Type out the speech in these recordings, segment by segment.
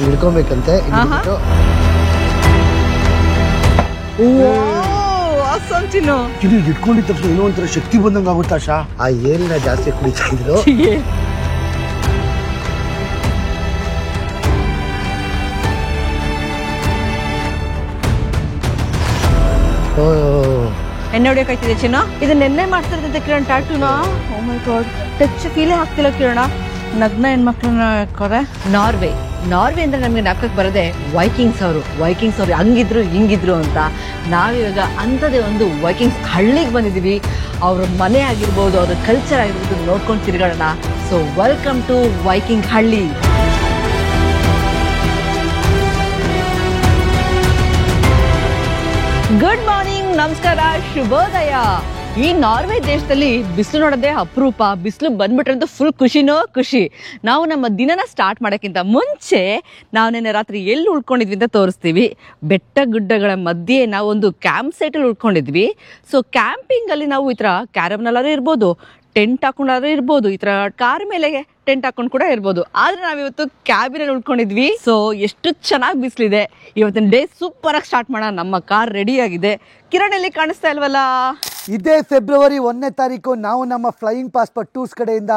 ಹಿಡ್ಕೊಬೇಕಂತೆ. ಇದು ಇಟ್ಕೊಂಡಿದ ತಕ್ಷಣ ಏನೋ ಒಂಥರ ಶಕ್ತಿ ಬಂದಂಗ ಆಗುತ್ತಾ ಆಶಾ. ಆ ಏರಿನ ಜಾಸ್ತಿ ಕುಡಿತಾ ಇದ್ರು. ಎಣ್ಣೆ ಹೊಡಿಯಕಾಯ್ತಿದೆ ಚಿನ್ನ. ಇದನ್ನ ಎಣ್ಣೆ ಮಾಡ್ತಿರ್ತೈತೆ ಕಿರಣ್ ಟ್ಯಾಟೂನ. ಓ ಮೈ ಗಾಡ್, ಟಚ್ ಫೀಲೇ ಆಗ್ತಿಲ್ಲ ಕಿರಣ. ನಗ್ನ ಹೆಣ್ಮಕ್ಳನ್ನ ಹಾಕೋರೆ. ನಾರ್ವೆ ಅಂದ್ರೆ ನಮ್ಗೆ ಜ್ಞಾಪಕಕ್ಕೆ ಬರದೆ ವೈಕಿಂಗ್ಸ್ ಅವರು ಹಂಗಿದ್ರು ಹಿಂಗಿದ್ರು ಅಂತ. ನಾವಿವಾಗ ಅಂಥದ್ದೇ ಒಂದು ವೈಕಿಂಗ್ಸ್ ಹಳ್ಳಿಗೆ ಬಂದಿದ್ದೀವಿ. ಅವ್ರ ಮನೆ ಆಗಿರ್ಬೋದು, ಅವ್ರ ಕಲ್ಚರ್ ಆಗಿರ್ಬೋದು ನೋಡ್ಕೊಂಡು ತಿರ್ಗಾಡೋಣ. ಸೊ ವೆಲ್ಕಮ್ ಟು ವೈಕಿಂಗ್ ಹಳ್ಳಿ. ಗುಡ್ ಮಾರ್ನಿಂಗ್, ನಮಸ್ಕಾರ, ಶುಭೋದಯ. ಈ ನಾರ್ವೆ ದೇಶದಲ್ಲಿ ಬಿಸಿಲು ನೋಡೋದೇ ಅಪರೂಪ. ಬಿಸಿಲು ಬಂದ್ಬಿಟ್ರಂತೂ ಫುಲ್ ಖುಷಿ. ನಾವು ನಮ್ಮ ದಿನನ ಸ್ಟಾರ್ಟ್ ಮಾಡೋಕ್ಕಿಂತ ಮುಂಚೆ ನಾವು ನೆನ್ನೆ ರಾತ್ರಿ ಎಲ್ಲಿ ಉಳ್ಕೊಂಡಿದ್ವಿ ಅಂತ ತೋರಿಸ್ತೀವಿ. ಬೆಟ್ಟ ಗುಡ್ಡಗಳ ಮಧ್ಯೆ ನಾವು ಒಂದು ಕ್ಯಾಂಪ್ ಸೈಟಲ್ಲಿ ಉಳ್ಕೊಂಡಿದ್ವಿ. ಸೊ ಕ್ಯಾಂಪಿಂಗಲ್ಲಿ ನಾವು ಈ ಥರ ಕ್ಯಾರಮ್ನಲ್ಲಾದ್ರೂ ಇರ್ಬೋದು, ಟೆಂಟ್ ಹಾಕೊಂಡಾದ್ರೂ ಇರ್ಬೋದು, ಈ ಥರ ಕಾರ್ ಮೇಲೆ ಟೆಂಟ್ ಹಾಕೊಂಡು ಕೂಡ ಇರ್ಬೋದು. ಆದ್ರೆ ನಾವಿವತ್ತು ಕ್ಯಾಬಿನಲ್ಲಿ ಉಳ್ಕೊಂಡಿದ್ವಿ. ಸೊ ಎಷ್ಟು ಚೆನ್ನಾಗಿ ಬಿಸಿಲಿದೆ. ಇವತ್ತಿನ ಡೇ ಸೂಪರ್ ಆಗಿ ಸ್ಟಾರ್ಟ್ ಮಾಡೋಣ. ನಮ್ಮ ಕಾರ್ ರೆಡಿ ಆಗಿದೆ. ಕಿರಣ್ ಎಲ್ಲಿ ಕಾಣಿಸ್ತಾ ಇಲ್ವಲ್ಲ? ಇದೇ ಫೆಬ್ರವರಿ 1ನೇ ತಾರೀಕು ನಾವು ನಮ್ಮ ಫ್ಲೈಯಿಂಗ್ ಪಾಸ್ಪೋರ್ಟ್ ಟೂರ್ಸ್ ಕಡೆಯಿಂದ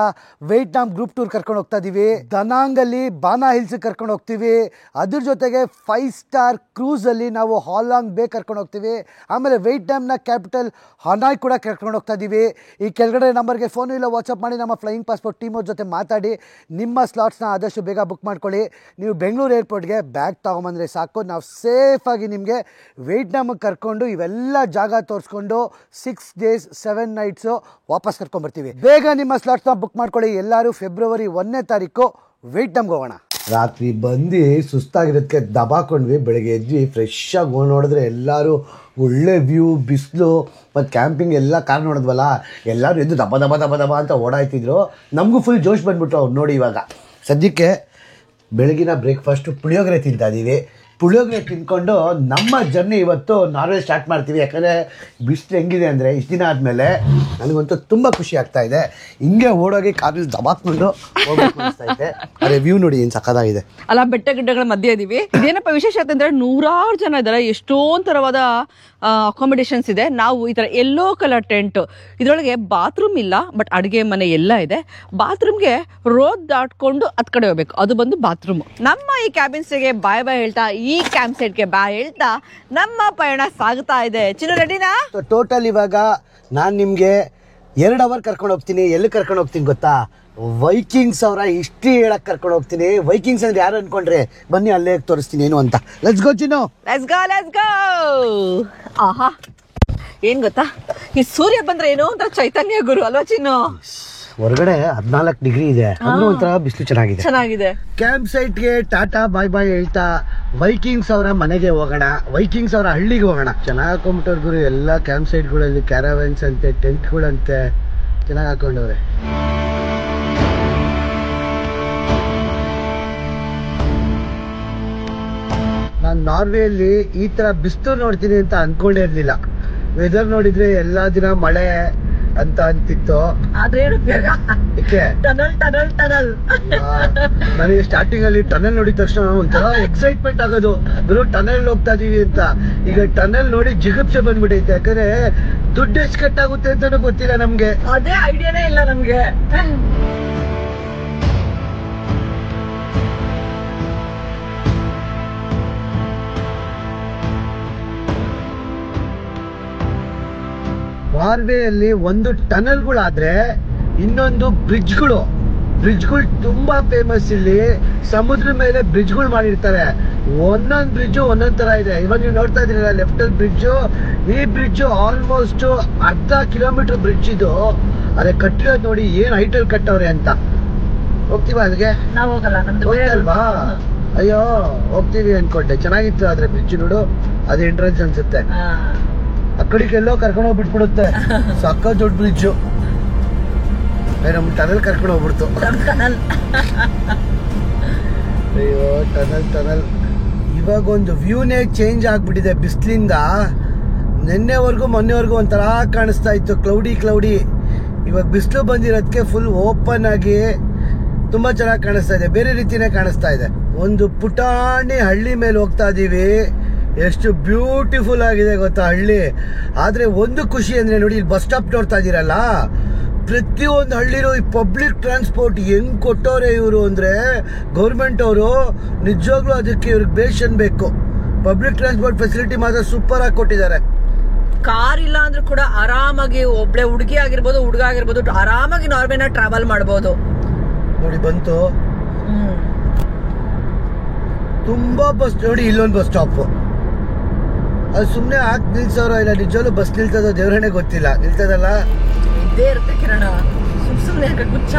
ವಿಯೆಟ್ನಾಂ ಗ್ರೂಪ್ ಟೂರ್ ಕರ್ಕೊಂಡು ಹೋಗ್ತಾ ಇದೀವಿ. ದನಾಂಗಲ್ಲಿ ಬಾನಾ ಹಿಲ್ಸ್ ಕರ್ಕೊಂಡು ಹೋಗ್ತೀವಿ. ಅದ್ರ ಜೊತೆಗೆ 5 ಸ್ಟಾರ್ ಕ್ರೂಸ್ ಅಲ್ಲಿ ನಾವು ಹಾಲಾಂಗ್ ಬೇ ಕರ್ಕೊಂಡು ಹೋಗ್ತೀವಿ. ಆಮೇಲೆ ವಿಯೆಟ್ನಾಂನ ಕ್ಯಾಪಿಟಲ್ ಹನಾಯ್ ಕೂಡ ಕರ್ಕೊಂಡು ಹೋಗ್ತಾ ಇದೀವಿ. ಈ ಕೆಳಗಡೆ ನಂಬರ್ಗೆ ಫೋನು ಇಲ್ಲ ವಾಟ್ಸಪ್ ಮಾಡಿ ನಮ್ಮ ಫ್ಲೈಯಿಂಗ್ ಪಾಸ್ಪೋರ್ಟ್ ಟೀಮ್ ಅವ್ರ ಜೊತೆ ಮಾತಾಡಿ ನಿಮ್ಮ ಸ್ಲಾಟ್ಸ್ನ ಆದಷ್ಟು ಬೇಗ ಬುಕ್ ಮಾಡ್ಕೊಳ್ಳಿ. ನೀವು ಬೆಂಗಳೂರು ಏರ್ಪೋರ್ಟ್ಗೆ ಬ್ಯಾಗ್ ತಗೊಂಬಂದ್ರೆ ಸಾಕು, ನಾವು ಸೇಫಾಗಿ ನಿಮಗೆ ವಿಯೆಟ್ನಾಮಿಗೆ ಕರ್ಕೊಂಡು ಇವೆಲ್ಲ ಜಾಗ ತೋರಿಸ್ಕೊಂಡು 6 days 7 nights ವಾಪಸ್ ಕರ್ಕೊಂಡ್ಬರ್ತೀವಿ. ಬೇಗ ನಿಮ್ಮ ಸ್ಲಾಟ್ಸ್ನ ಬುಕ್ ಮಾಡ್ಕೊಳ್ಳಿ. ಎಲ್ಲರೂ ಫೆಬ್ರವರಿ 1ನೇ ತಾರೀಕು ವಿಯೆಟ್ನಾಂಗೆ ಹೋಗೋಣ. ರಾತ್ರಿ ಬಂದು ಸುಸ್ತಾಗಿರೋದಕ್ಕೆ ದಬಾಕೊಂಡ್ವಿ. ಬೆಳಗ್ಗೆ ಎದ್ವಿ, ಫ್ರೆಶ್ ಆಗಿ ನೋಡಿದ್ರೆ ಎಲ್ಲರೂ ಒಳ್ಳೆ ವ್ಯೂ, ಬಿಸಿಲು ಮತ್ತು ಕ್ಯಾಂಪಿಂಗ್ ಎಲ್ಲ ಕಾರ್ ನೋಡಿದ್ವಲ್ಲ, ಎಲ್ಲರೂ ಎದ್ದು ದಬ ದಬ ದಬ ದಬ ಅಂತ ಓಡಾಯ್ತಿದ್ರು. ನಮಗೂ ಫುಲ್ ಜೋಶ್ ಬಂದ್ಬಿಟ್ಟು ಅವ್ರು ನೋಡಿ. ಇವಾಗ ಸದ್ಯಕ್ಕೆ ಬೆಳಗಿನ ಬ್ರೇಕ್ಫಾಸ್ಟು ಪುಳಿಯೋಗರೆ ತಿಂತಾ ಇದ್ದೀವಿ. ಪುಳಿಯೋಗರೆ ತಿನ್ಕೊಂಡು ನಮ್ಮ ಜರ್ನಿ ಇವತ್ತು ನಾರ್ವೆ ಸ್ಟಾರ್ಟ್ ಮಾಡ್ತೀವಿ. ಯಾಕಂದರೆ ಬಿಸಿಲು ಹೆಂಗಿದೆ ಅಂದರೆ ಇಷ್ಟು ದಿನ ಆದಮೇಲೆ ನನಗಂತೂ ತುಂಬ ಖುಷಿ ಆಗ್ತಾ ಇದೆ. ಹಿಂಗೆ ಓಡೋಗಿ ಕಾರಲ್ಲಿ ದಬಾಕ್ಕೊಂಡು ಹೋಗ್ಬೇಕು ಅನಿಸ್ತಾ ಇದೆ. ಅದೇ ವ್ಯೂ ನೋಡಿ ಏನು ಸಕ್ಕತ್ತಾಗಿದೆ ಅಲ್ಲ. ಬೆಟ್ಟ ಗಿಡ್ಡಗಳ ಮಧ್ಯೆ ಇದೀವಿ. ಇದೇನಪ್ಪ ವಿಶೇಷ ಅಂತಂದ್ರೆ 100 ಜನ ಇದ್ದಾರೆ. ಎಷ್ಟೊಂದು ಥರವಾದ ಅಕಾಮಿಡೇಷನ್ಸ್ ಇದೆ. ನಾವು ಈ ಥರ ಯೆಲ್ಲೋ ಕಲರ್ ಟೆಂಟ್, ಇದರೊಳಗೆ ಬಾತ್ರೂಮ್ ಇಲ್ಲ, ಬಟ್ ಅಡುಗೆ ಮನೆ ಎಲ್ಲ ಇದೆ. ಬಾತ್ರೂಮ್ಗೆ ರೋಡ್ ದಾಟ್ಕೊಂಡು ಹತ್ ಕಡೆ ಹೋಗ್ಬೇಕು, ಅದು ಬಂದು ಬಾತ್ರೂಮ್. ನಮ್ಮ ಈ ಕ್ಯಾಬಿನ್ಸ್ಗೆ ಬಾಯ್ ಹೇಳ್ತಾ, ಈ ಕ್ಯಾಂಪ್ ಸೈಟ್ಗೆ ಬಾಯ್ ಹೇಳ್ತಾ ನಮ್ಮ ಪಯಣ ಸಾಗುತ್ತಾ ಇದೆ. ಚಿನ್ನು ರೆಡಿನಾ? ಟೋಟಲ್ ಇವಾಗ ನಾನು ನಿಮಗೆ 2 ಅವರ್ ಕರ್ಕೊಂಡು ಹೋಗ್ತೀನಿ. ಎಲ್ಲಿ ಕರ್ಕೊಂಡು ಹೋಗ್ತೀನಿ ಗೊತ್ತಾ? ವೈಕಿಂಗ್ಸ್ ಅವರ ಹಿಸ್ಟ್ರಿ ಹೇಳಕ್ ಕರ್ಕೊಂಡು ಹೋಗ್ತೀನಿ. ವೈಕಿಂಗ್ಸ್ ಅಂದ್ರೆ ಯಾರು ಅನ್ಕೊಂಡ್ರೆ ಬನ್ನಿ ಅಲ್ಲೇ ತೋರಿಸ್ತೀನಿ ಏನು ಅಂತ. Let's go Chinnu, let's go. ಆಹಾ, ಏನ್ ಗೊತ್ತಾ, ಈ ಸೂರ್ಯ ಬಂದ್ರೆ ಏನೋ ಒಂಥರ ಚೈತನ್ಯ ಗುರು ಅಲ್ವಾ ಚಿನ್ನು? ಹೊರಗಡೆ 14 ಡಿಗ್ರಿ ಇದೆ, ಅನ್ನೋ ಒಂಥರ ಬಿಸಿಲು ಚೆನ್ನಾಗಿದೆ. ಕ್ಯಾಂಪ್ ಸೈಟ್ಗೆ ಟಾಟಾ ಬಾಯ್ ಬಾಯ್ ಹೇಳ್ತಾ ವೈಕಿಂಗ್ಸ್ ಅವರ ಮನೆಗೆ ಹೋಗೋಣ, ವೈಕಿಂಗ್ಸ್ ಅವರ ಹಳ್ಳಿಗೆ ಹೋಗೋಣ. ಚೆನ್ನಾಗಿ ಹಾಕೊಂಡ್ಬಿಟ್ಟವ್ರು ಗುರು. ಎಲ್ಲ ಕ್ಯಾಂಪ್ ಸೈಟ್ಗಳಲ್ಲಿ ಕ್ಯಾರವೆನ್ಸ್ ಅಂತೆ, ಟೆಂಟ್ಗಳಂತೆ ಚೆನ್ನಾಗಿ ಹಾಕೊಂಡವ್ರೆ. ನಾನು ನಾರ್ವೆಯಲ್ಲಿ ಈ ತರ ಬಿಸಿಲು ನೋಡ್ತೀನಿ ಅಂತ ಅನ್ಕೊಂಡೇ ಇರ್ಲಿಲ್ಲ. ವೆದರ್ ನೋಡಿದ್ರೆ ಎಲ್ಲಾ ದಿನ ಮಳೆ ಅಂತ ಅಂತಿತ್ತು. ನನಗೆ ಸ್ಟಾರ್ಟಿಂಗ್ ಅಲ್ಲಿ ಟನಲ್ ನೋಡಿದ ತಕ್ಷಣ ಒಂಥರ ಎಕ್ಸೈಟ್ಮೆಂಟ್ ಆಗೋದು, ಬರೋ ಟನಲ್ ಹೋಗ್ತಾ ಇದೀವಿ ಅಂತ. ಈಗ ಟನಲ್ ನೋಡಿ ಜಿಗುಪ್ಸೆ ಬಂದ್ಬಿಟ್ಟೈತೆ. ಯಾಕಂದ್ರೆ ದುಡ್ಡು ಎಷ್ಟು ಕಟ್ಟಾಗುತ್ತೆ ಅಂತಾನು ಗೊತ್ತಿಲ್ಲ ನಮ್ಗೆ, ಅದೇ ಐಡಿಯಾನೇ ಇಲ್ಲ ನಮ್ಗೆ. ನಾರ್ವೆಯಲ್ಲಿ ಒಂದು ಟನಲ್ಗಳಾದ್ರೆ ಇನ್ನೊಂದು ಬ್ರಿಡ್ಜ್ಗಳು ತುಂಬಾ ಫೇಮಸ್. ಇಲ್ಲಿ ಸಮುದ್ರ ಮೇಲೆ ಬ್ರಿಡ್ಜ್ಗಳು ಮಾಡಿರ್ತಾರೆ. ಒಂದೊಂದು ಬ್ರಿಡ್ಜ್ ಒಂದೊಂದ್ ತರ ಇದೆ. ಇವಾಗ ನೀವು ನೋಡ್ತಾ ಇದ್ದೀರಾ ಲೆಫ್ಟ್ ಅಲ್ಲಿ ಬ್ರಿಡ್ಜ್. ಈ ಬ್ರಿಡ್ಜ್ ಆಲ್ಮೋಸ್ಟ್ 1/2 ಕಿಲೋಮೀಟರ್ ಬ್ರಿಡ್ಜ್ ಇದು. ಅದೇ ಕಟ್ಟಿರೋದು ನೋಡಿ ಏನ್ ಹೈಟ್ ಅಲ್ಲಿ ಕಟ್ಟವ್ರೆ ಅಂತ. ಹೋಗ್ತೀವ ಅಲ್ಲಿಗೆ? ಹೋಗ್ತಲ್ವಾ? ಅಯ್ಯೋ ಹೋಗ್ತೀವಿ ಅನ್ಕೊಂಡೆ. ಚೆನ್ನಾಗಿತ್ತು ಆದ್ರೆ ಬ್ರಿಡ್ಜ್ ನೋಡು, ಅದು ಎಂಟ್ರೆನ್ಸ್ ಅನ್ಸುತ್ತೆ. ಆ ಕಡೆಗೆಲ್ಲೋ ಕರ್ಕೊಂಡು ಹೋಗ್ಬಿಟ್ಬಿಡುತ್ತೆ. ಸಕ್ಕ ದೊಡ್ಡ ಬ್ರಿಡ್ಜು. ನಮ್ ಟನಲ್ ಕರ್ಕೊಂಡು ಹೋಗ್ಬಿಡ್ತು. ಅಯ್ಯೋ ಟನಲ್. ಇವಾಗ ಒಂದು ವ್ಯೂನೇ ಚೇಂಜ್ ಆಗ್ಬಿಟ್ಟಿದೆ ಬಿಸಿಲಿಂದ. ಮೊನ್ನೆವರೆಗೂ ಒಂಥರ ಕಾಣಿಸ್ತಾ ಇತ್ತು, ಕ್ಲೌಡಿ. ಇವಾಗ ಬಿಸಿಲು ಬಂದಿರೋದಕ್ಕೆ ಫುಲ್ ಓಪನ್ ಆಗಿ ತುಂಬಾ ಚೆನ್ನಾಗಿ ಕಾಣಿಸ್ತಾ ಇದೆ. ಬೇರೆ ರೀತಿನೇ ಕಾಣಿಸ್ತಾ ಇದೆ. ಒಂದು ಪುಟಾಣಿ ಹಳ್ಳಿ ಮೇಲೆ ಹೋಗ್ತಾ ಇದೀವಿ. ಎಷ್ಟು ಬ್ಯೂಟಿಫುಲ್ ಆಗಿದೆ ಗೊತ್ತಾ ಹಳ್ಳಿ. ಆದ್ರೆ ಒಂದು ಖುಷಿ ಅಂದ್ರೆ ನೋಡಿ, ಇಲ್ಲಿ ಬಸ್ ಸ್ಟಾಪ್ ನೋಡ್ತಾ ಇದೀರಲ್ಲ, ಪ್ರತಿಯೊಂದು ಹಳ್ಳಿರೋ ಈ ಪಬ್ಲಿಕ್ ಟ್ರಾನ್ಸ್ಪೋರ್ಟ್ ಹೆಂಗ್ ಕೊಟ್ಟವ್ರೆ ಇವರು ಅಂದ್ರೆ ಗೌರ್ಮೆಂಟ್ ಅವರು. ನಿಜವಾಗ್ಲೂ ಅದಕ್ಕೆ ಇವ್ರಿಗೆ ಬೇಷನ್ ಬೇಕು. ಪಬ್ಲಿಕ್ ಟ್ರಾನ್ಸ್ಪೋರ್ಟ್ ಫೆಸಿಲಿಟಿ ಮಾತ್ರ ಸೂಪರ್ ಆಗಿ ಕೊಟ್ಟಿದ್ದಾರೆ. ಕಾರ್ ಇಲ್ಲ ಅಂದ್ರೂ ಕೂಡ ಆರಾಮಾಗಿ ಒಬ್ಳೆ ಹುಡುಗಿ ಆಗಿರ್ಬೋದು ಹುಡುಗ ಆಗಿರ್ಬೋದು ಆರಾಮಾಗಿ ನಾರ್ವೆನ ಟ್ರಾವೆಲ್ ಮಾಡಬಹುದು. ನೋಡಿ ಬಂತು ತುಂಬಾ ಬಸ್. ನೋಡಿ ಇಲ್ಲೊಂದು ಬಸ್ ಸ್ಟಾಪ್, ಅದು ಸುಮ್ಮನೆ ಹಾಕಿ ನಿಲ್ಸೋರೋ ಇಲ್ಲ ನಿಜವಾಗ್ಲೂ ಬಸ್ ನಿಲ್ತದೋ ದೇವ್ರೇ ಗೊತ್ತಿಲ್ಲ. ನಿಲ್ತದಲ್ಲ ಇದ್ದೇ ಇರುತ್ತೆ ಕಿರಣ, ಸುಮ್ಮನೆ ಗುಚ್ಚ.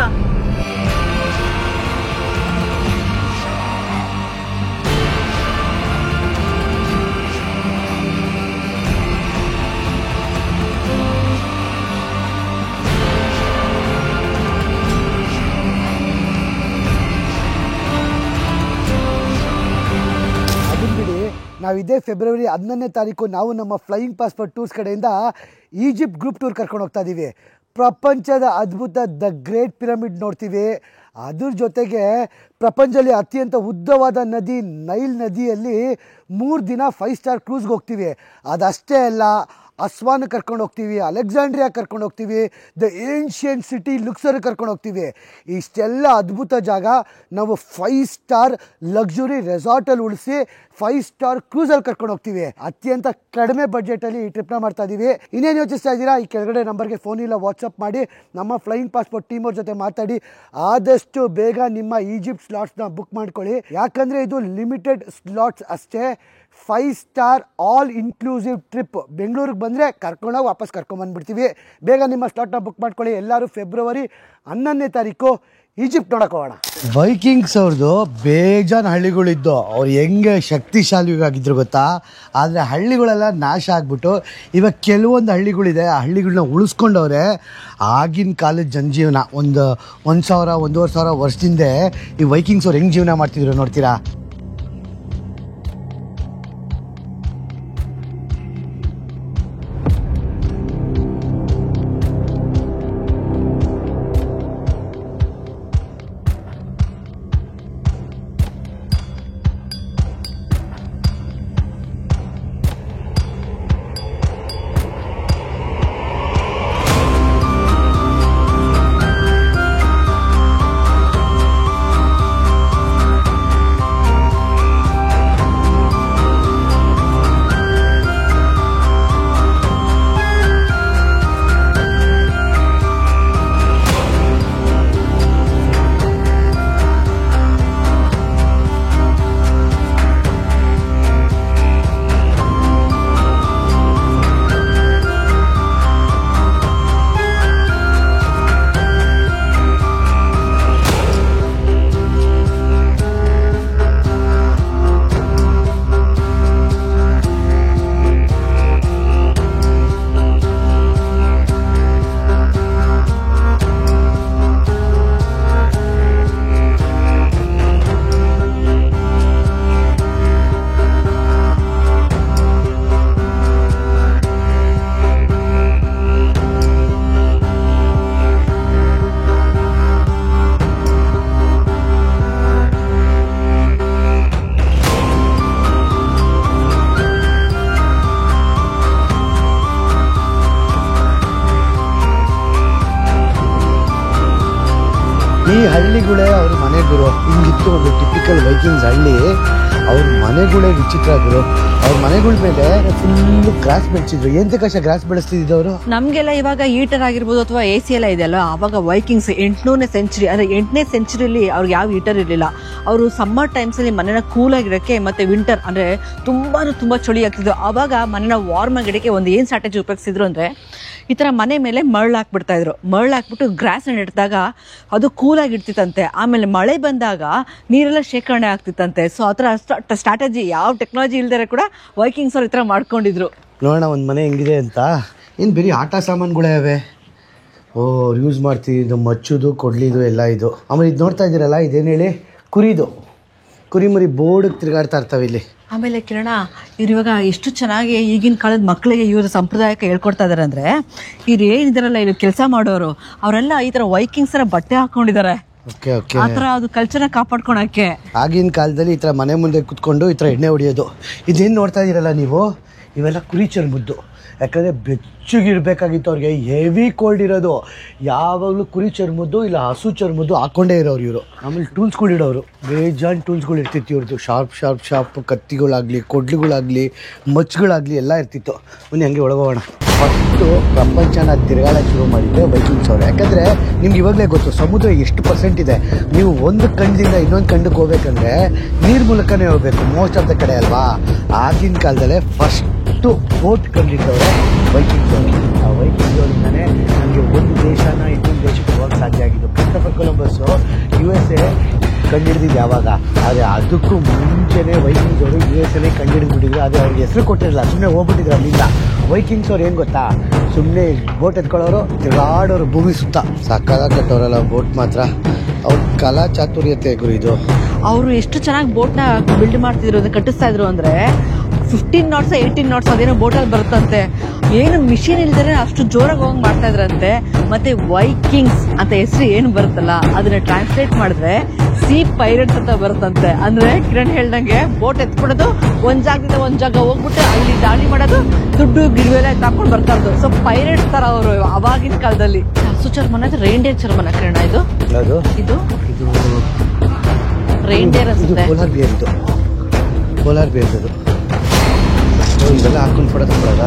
ನಾವು ಇದೇ ಫೆಬ್ರವರಿ 11ನೇ ತಾರೀಕು ನಾವು ನಮ್ಮ ಫ್ಲೈಯಿಂಗ್ ಪಾಸ್ಪೋರ್ಟ್ ಟೂರ್ಸ್ ಕಡೆಯಿಂದ ಈಜಿಪ್ಟ್ ಗ್ರೂಪ್ ಟೂರ್ ಕರ್ಕೊಂಡು ಹೋಗ್ತಾ ಇದ್ದೀವಿ. ಪ್ರಪಂಚದ ಅದ್ಭುತ ದ ಗ್ರೇಟ್ ಪಿರಮಿಡ್ ನೋಡ್ತೀವಿ. ಅದ್ರ ಜೊತೆಗೆ ಪ್ರಪಂಚದಲ್ಲಿ ಅತ್ಯಂತ ಉದ್ದವಾದ ನದಿ ನೈಲ್ ನದಿಯಲ್ಲಿ 3 ದಿನ 5 ಸ್ಟಾರ್ ಕ್ರೂಸ್ಗೆ ಹೋಗ್ತೀವಿ. ಅದಷ್ಟೇ ಅಲ್ಲ, ಅಸ್ವಾನ್ ಕರ್ಕೊಂಡು ಹೋಗ್ತೀವಿ, ಅಲೆಕ್ಸಾಂಡ್ರಿಯಾ ಕರ್ಕೊಂಡು ಹೋಗ್ತೀವಿ, ದ ಏನ್ಷಿಯಂಟ್ ಸಿಟಿ ಲುಕ್ಸರ್ ಕರ್ಕೊಂಡು ಹೋಗ್ತೀವಿ. ಇಷ್ಟೆಲ್ಲ ಅದ್ಭುತ ಜಾಗ ನಾವು 5 ಸ್ಟಾರ್ ಲಕ್ಸುರಿ ರೆಸಾರ್ಟಲ್ಲಿ ಉಳಿಸಿ 5 ಸ್ಟಾರ್ ಕ್ರೂಸಲ್ಲಿ ಕರ್ಕೊಂಡು ಹೋಗ್ತೀವಿ. ಅತ್ಯಂತ ಕಡಿಮೆ ಬಡ್ಜೆಟಲ್ಲಿ ಈ ಟ್ರಿಪ್ನ ಮಾಡ್ತಾ ಇದ್ದೀವಿ. ಇನ್ನೇನು ಯೋಚಿಸ್ತಾ ಇದ್ದೀರಾ? ಈ ಕೆಳಗಡೆ ನಂಬರ್ಗೆ ಫೋನ್ ಇಲ್ಲ ವಾಟ್ಸಪ್ ಮಾಡಿ ನಮ್ಮ ಫ್ಲೈಯಿಂಗ್ ಪಾಸ್ಪೋರ್ಟ್ ಟೀಮ್ ಅವ್ರ ಜೊತೆ ಮಾತಾಡಿ ಆದಷ್ಟು ಬೇಗ ನಿಮ್ಮ ಈಜಿಪ್ಟ್ ಸ್ಲಾಟ್ಸ್ನ ಬುಕ್ ಮಾಡ್ಕೊಳ್ಳಿ. ಯಾಕಂದರೆ ಇದು ಲಿಮಿಟೆಡ್ ಸ್ಲಾಟ್ಸ್ ಅಷ್ಟೇ. 5 ಸ್ಟಾರ್ ಆಲ್ ಇನ್ಕ್ಲೂಸಿವ್ ಟ್ರಿಪ್. ಬೆಂಗಳೂರಿಗೆ ಬಂದರೆ ಕರ್ಕೊಂಡೋಗಿ ವಾಪಸ್ ಕರ್ಕೊಂಬಂದ್ಬಿಡ್ತೀವಿ. ಬೇಗ ನಿಮ್ಮ ಸ್ಲಾಟ್ನ ಬುಕ್ ಮಾಡ್ಕೊಳ್ಳಿ. ಎಲ್ಲರೂ ಫೆಬ್ರವರಿ 11ನೇ ತಾರೀಕು ಈಜಿಪ್ಟ್ ನೋಡಕ್ಕೆ ಹೋಗೋಣ. ವೈಕಿಂಗ್ಸ್ ಅವ್ರದ್ದು ಬೇಜಾನ್ ಹಳ್ಳಿಗಳಿದ್ದು, ಅವ್ರು ಹೆಂಗೆ ಶಕ್ತಿಶಾಲಿಯಾಗಿದ್ರು ಗೊತ್ತಾ. ಆದರೆ ಹಳ್ಳಿಗಳೆಲ್ಲ ನಾಶ ಆಗಿಬಿಟ್ಟು ಇವಾಗ ಕೆಲವೊಂದು ಹಳ್ಳಿಗಳಿದೆ, ಆ ಹಳ್ಳಿಗಳನ್ನ ಉಳಿಸ್ಕೊಂಡವ್ರೆ. ಆಗಿನ ಕಾಲದ ಜನಜೀವನ ಒಂದು 1000 1,500 ವರ್ಷದಿಂದ ಈ ವೈಕಿಂಗ್ಸ್ ಅವ್ರು ಹೆಂಗೆ ಜೀವನ ಮಾಡ್ತಿದ್ರು ನೋಡ್ತೀರಾ. ಈ ಹಳ್ಳಿಗಳೇ ಅವ್ರ ಮನೆಗಳು. ಹಿಂಗಿತ್ತು ಒಂದು ಟಿಪಿಕಲ್ ವೈಕಿಂಗ್ಸ್ ಹಳ್ಳಿ. ಅವ್ರ ಮನೆಗಳೇ ವಿಚಿತ್ರ ಆಗಿರೋ. ಅವ್ರ ಮನೆಗಳ ಮೇಲೆ ಫುಲ್ ಗ್ರಾಸ್ ಬೆಳೆಸಿದ್ರು. ಎಂತಕಶ ಗ್ರಾಸ್ ಬೆಳೆಸ್ತಿದ್ದವರು. ನಮ್ಗೆಲ್ಲ ಇವಾಗ ಹೀಟರ್ ಆಗಿರ್ಬೋದು ಅಥವಾ AC ಎಲ್ಲ ಇದೆಯಲ್ಲ, ಅವಾಗ ವೈಕಿಂಗ್ಸ್ 8ನೇ ಸೆಂಚುರಿ ಅಂದ್ರೆ 8ನೇ ಸೆಂಚುರಿಯಲ್ಲಿ ಅವ್ರಿಗೆ ಯಾವ ಹೀಟರ್ ಇರಲಿಲ್ಲ. ಅವರು ಸಮ್ಮರ್ ಟೈಮ್ಸ್ ಅಲ್ಲಿ ಮನೆನ ಕೂಲ್ ಆಗಿರಕ್ಕೆ ಮತ್ತೆ ವಿಂಟರ್ ಅಂದ್ರೆ ತುಂಬಾ ಚಳಿ ಆಗ್ತಿದ್ರು. ಅವಾಗ ಮನೆನ ವಾರ್ಮ್ ಆಗಿಡಕ್ಕೆ ಒಂದು ಏನ್ ಸ್ಟ್ರಾಟಜಿ ಉಪಯೋಗಿಸಿದ್ರು ಅಂದ್ರೆ ಈ ತರ ಮನೆ ಮೇಲೆ ಮರಳು ಹಾಕ್ಬಿಡ್ತಾ ಇದ್ರು. ಮರಳು ಹಾಕ್ಬಿಟ್ಟು ಗ್ರಾಸ್ ನೆಟ್ಟಿದಾಗ ಅದು ಕೂಲ್ ಆಗಿರ್ತಿತ್ತಂತೆ. ಆಮೇಲೆ ಮಳೆ ಬಂದಾಗ ನೀರೆಲ್ಲ ಶೇಖರಣೆ ಆಗ್ತಿತ್ತಂತೆ. ಸೊ ಆ ಥರ ಸ್ಟ್ರಾಟಜಿ ಯಾವ ಟೆಕ್ನಾಲಜಿ ಇಲ್ದರೆ ಕೂಡ ವೈಕಿಂಗ್ಸ್ ಅವ್ರು ಈ ಥರ ಮಾಡ್ಕೊಂಡಿದ್ರು. ನೋಡೋಣ ಒಂದು ಮನೆ ಹೆಂಗಿದೆ ಅಂತ. ಏನು ಬೇರೆ ಆಟ ಸಾಮಾನುಗಳೇ ಅವೆ. ಯೂಸ್ ಮಾಡ್ತೀವಿ. ಇದು ಮಚ್ಚುದು ಕೊಡ್ಲಿದು ಎಲ್ಲ ಇದು. ಆಮೇಲೆ ಇದು ನೋಡ್ತಾ ಇದ್ದೀರಲ್ಲ, ಇದೇನು ಹೇಳಿ, ಕುರಿದು. ಕುರಿ ಮರಿ ಬೋರ್ಡಿಗೆ ತಿರುಗಾಡ್ತಾ ಇರ್ತಾವೆ ಇಲ್ಲಿ. ಆಮೇಲೆ ಕಿರಣ, ಇವ್ರು ಇವಾಗ ಎಷ್ಟು ಚೆನ್ನಾಗಿ ಈಗಿನ ಕಾಲದ ಮಕ್ಕಳಿಗೆ ಇವರು ಸಂಪ್ರದಾಯಕ್ಕೆ ಹೇಳ್ಕೊಡ್ತಾ ಇದಾರೆ ಅಂದರೆ, ಇವ್ರು ಏನಿದಾರಲ್ಲ ಇಲ್ಲಿ ಕೆಲಸ ಮಾಡೋರು ಅವರೆಲ್ಲ ಈ ಥರ ವೈಕಿಂಗ್ಸ್ ಥರ ಬಟ್ಟೆ ಹಾಕ್ಕೊಂಡಿದ್ದಾರೆ. Okay okay. ಆತರ ಅದು ಕಲ್ಚರ್ನ ಕಾಪಾಡ್ಕೊಳಕ್ಕೆ ಆಗಿನ ಕಾಲದಲ್ಲಿ ಈ ಥರ ಮನೆ ಮುಂದೆ ಕುತ್ಕೊಂಡು ಈ ಥರ ಎಣ್ಣೆ ಹೊಡಿಯೋದು. ಇದೇನು ನೋಡ್ತಾ ಇದ್ದೀರಲ್ಲ ನೀವು, ಇವೆಲ್ಲ ಕುರಿ ಚರ್ಮದ್ದು. ಯಾಕಂದರೆ ಬೆಚ್ಚಗಿರ್ಬೇಕಾಗಿತ್ತು ಅವ್ರಿಗೆ, ಹೆವಿ ಕೋಲ್ಡ್ ಇರೋದು. ಯಾವಾಗಲೂ ಕುರಿ ಚರ್ಮದ್ದು ಇಲ್ಲ ಹಸು ಚರ್ಮದ್ದು ಹಾಕ್ಕೊಂಡೇ ಇರೋರು ಇವರು. ಆಮೇಲೆ ಟೂಲ್ಸ್ಗಳಿಡೋರು, ಬೇಜಾನ್ ಟೂಲ್ಸ್ಗಳು ಇರ್ತಿತ್ತು ಇವ್ರದ್ದು. ಶಾರ್ಪ್ ಕತ್ತಿಗಳಾಗಲಿ, ಕೊಡ್ಲುಗಳಾಗಲಿ, ಮಚ್ಚುಗಳಾಗಲಿ ಎಲ್ಲ ಇರ್ತಿತ್ತು. ಬನ್ನಿ ಹಂಗೆ ಒಳಗೋಗೋಣ. ಫಸ್ಟು ಪ್ರಪಂಚನ ತಿರುಗಾಡಕ್ಕೆ ಶುರು ಮಾಡಿದ್ದೆ ವೈಕಿಂಗ್ಸ್ ಅವರು. ಯಾಕಂದರೆ ನಿಮ್ಗೆ ಇವಾಗಲೇ ಗೊತ್ತು ಸಮುದ್ರ ಎಷ್ಟು % ಇದೆ. ನೀವು ಒಂದು ಖಂಡದಿಂದ ಇನ್ನೊಂದು ಖಂಡಕ್ಕೆ ಹೋಗ್ಬೇಕಂದ್ರೆ ನೀರು ಮೂಲಕನೇ ಹೋಗ್ಬೇಕು ಮೋಸ್ಟ್ ಆಫ್ ದ ಕಡೆ ಅಲ್ವಾ. ಆಗಿನ ಕಾಲದಲ್ಲೇ ಫಸ್ಟು ಬೋಟ್ ಕಂಡಿದ್ದವ್ರೆ ವೈಕಿಂಗ್ಸ್ ಅವರು. ಆ ವೈಕಿಂಗ್ಸ್ ಅವರಿಂದನೇ ನಮಗೆ ಒಂದು ದೇಶನ ಇನ್ನೊಂದು ದೇಶಕ್ಕೆ ಹೋಗಕ್ಕೆ ಸಾಧ್ಯ ಆಗಿದ್ದು. ಕ್ರಿಸ್ಟೋಫರ್ ಕೊಲಂಬಸ್ಸು USA ಕಂಡುಹಿಡಿದಿದ್ದು ಯಾವಾಗ, ಆದರೆ ಅದಕ್ಕೂ ಮುಂಚೆನೇ ವೈಕಿಂಗ್ಸ್ ಅವರು USA ಕಂಡುಹಿಡಿದ್ಬಿಟ್ಟಿದ್ರು. ಆದರೆ ಅವ್ರಿಗೆ ಹೆಸರು ಕೊಟ್ಟಿರಲಿಲ್ಲ, ಸುಮ್ಮನೆ ಹೋಗ್ಬಿಟ್ಟಿದ್ರು ಅಲ್ಲಿಂದ. ವೈಕಿಂಗ್ಸ್ ಅವ್ರು ಏನು ಗೊತ್ತಾ, ಸುಮ್ಮನೆ ಬೋಟ್ ಎತ್ಕೊಳ್ಳೋರು, ತಿರುಗಾಡೋರು ಭೂಮಿ ಸುತ್ತ. ಸಕ್ಕತ್ತಾಗಿ ಕಟ್ಟೋರಲ್ಲ ಬೋಟ್ ಮಾತ್ರ. ಅವ್ರ ಕಲಾ ಚಾತುರ್ಯತೆ ಗುರು ಇದು. ಅವರು ಎಷ್ಟು ಚೆನ್ನಾಗಿ ಬೋಟ್ನ ಬಿಲ್ಡ್ ಮಾಡ್ತಿದ್ರು, ಕಟ್ಟಿಸ್ತಾ ಇದ್ರು ಅಂದರೆ 15 knots 18 knots ಅದೇನೋ ಬೋಟಲ್ಲಿ ಬರುತ್ತಂತೆ. ಏನು ಮಿಷಿನ್ ಇಲ್ದರೆ ಅಷ್ಟು ಜೋರಾಗಿ ಹೋಗಿ ಮಾಡ್ತಾ ಇದ್ರಂತೆ. ಮತ್ತೆ ವೈಕಿಂಗ್ಸ್ ಅಂತ ಹೆಸರು ಏನು ಬರುತ್ತಲ್ಲ ಅದನ್ನ ಟ್ರಾನ್ಸ್ಲೇಟ್ ಮಾಡಿದ್ರೆ ಸೀ ಪೈರೇಟ್ಸ್ ಅಂತ ಬರುತ್ತಂತೆ. ಅಂದ್ರೆ ಕಿರಣ್ ಹೇಳ್ದಂಗೆ ಬೋಟ್ ಎತ್ಕೊಡೋದು, ಒಂದ್ ಜಾಗದಿಂದ ಒಂದ್ ಜಾಗ ಹೋಗ್ಬಿಟ್ಟು ಅಲ್ಲಿ ದಾಳಿ ಮಾಡೋದು, ದುಡ್ಡು ಗಿಡವೆಲ್ಲ ತಕೊಂಡು ಬರ್ತಾ ಇದ್ದು. ಸೊ ಪೈರೇಟ್ಸ್ ತರ ಅವರು ಅವಾಗಿನ ಕಾಲದಲ್ಲಿ. ಹಸು ಚರ್ಮನ ರೈನ್ಡಿಯರ್ ಚರ್ಮನ ಕಿರಣ ಇದು ಇದು ಇದು ರೈನ್ಡಿಯರ್ ಅನ್ಸುತ್ತೆ. ಪೋಲಾರ್ ಬೇರ್ ಅದು. ಇದೆಲ್ಲ ಹಾಕೊಂಡು ಫೋಟೋ ತಗೊಳ್ಳೋದ.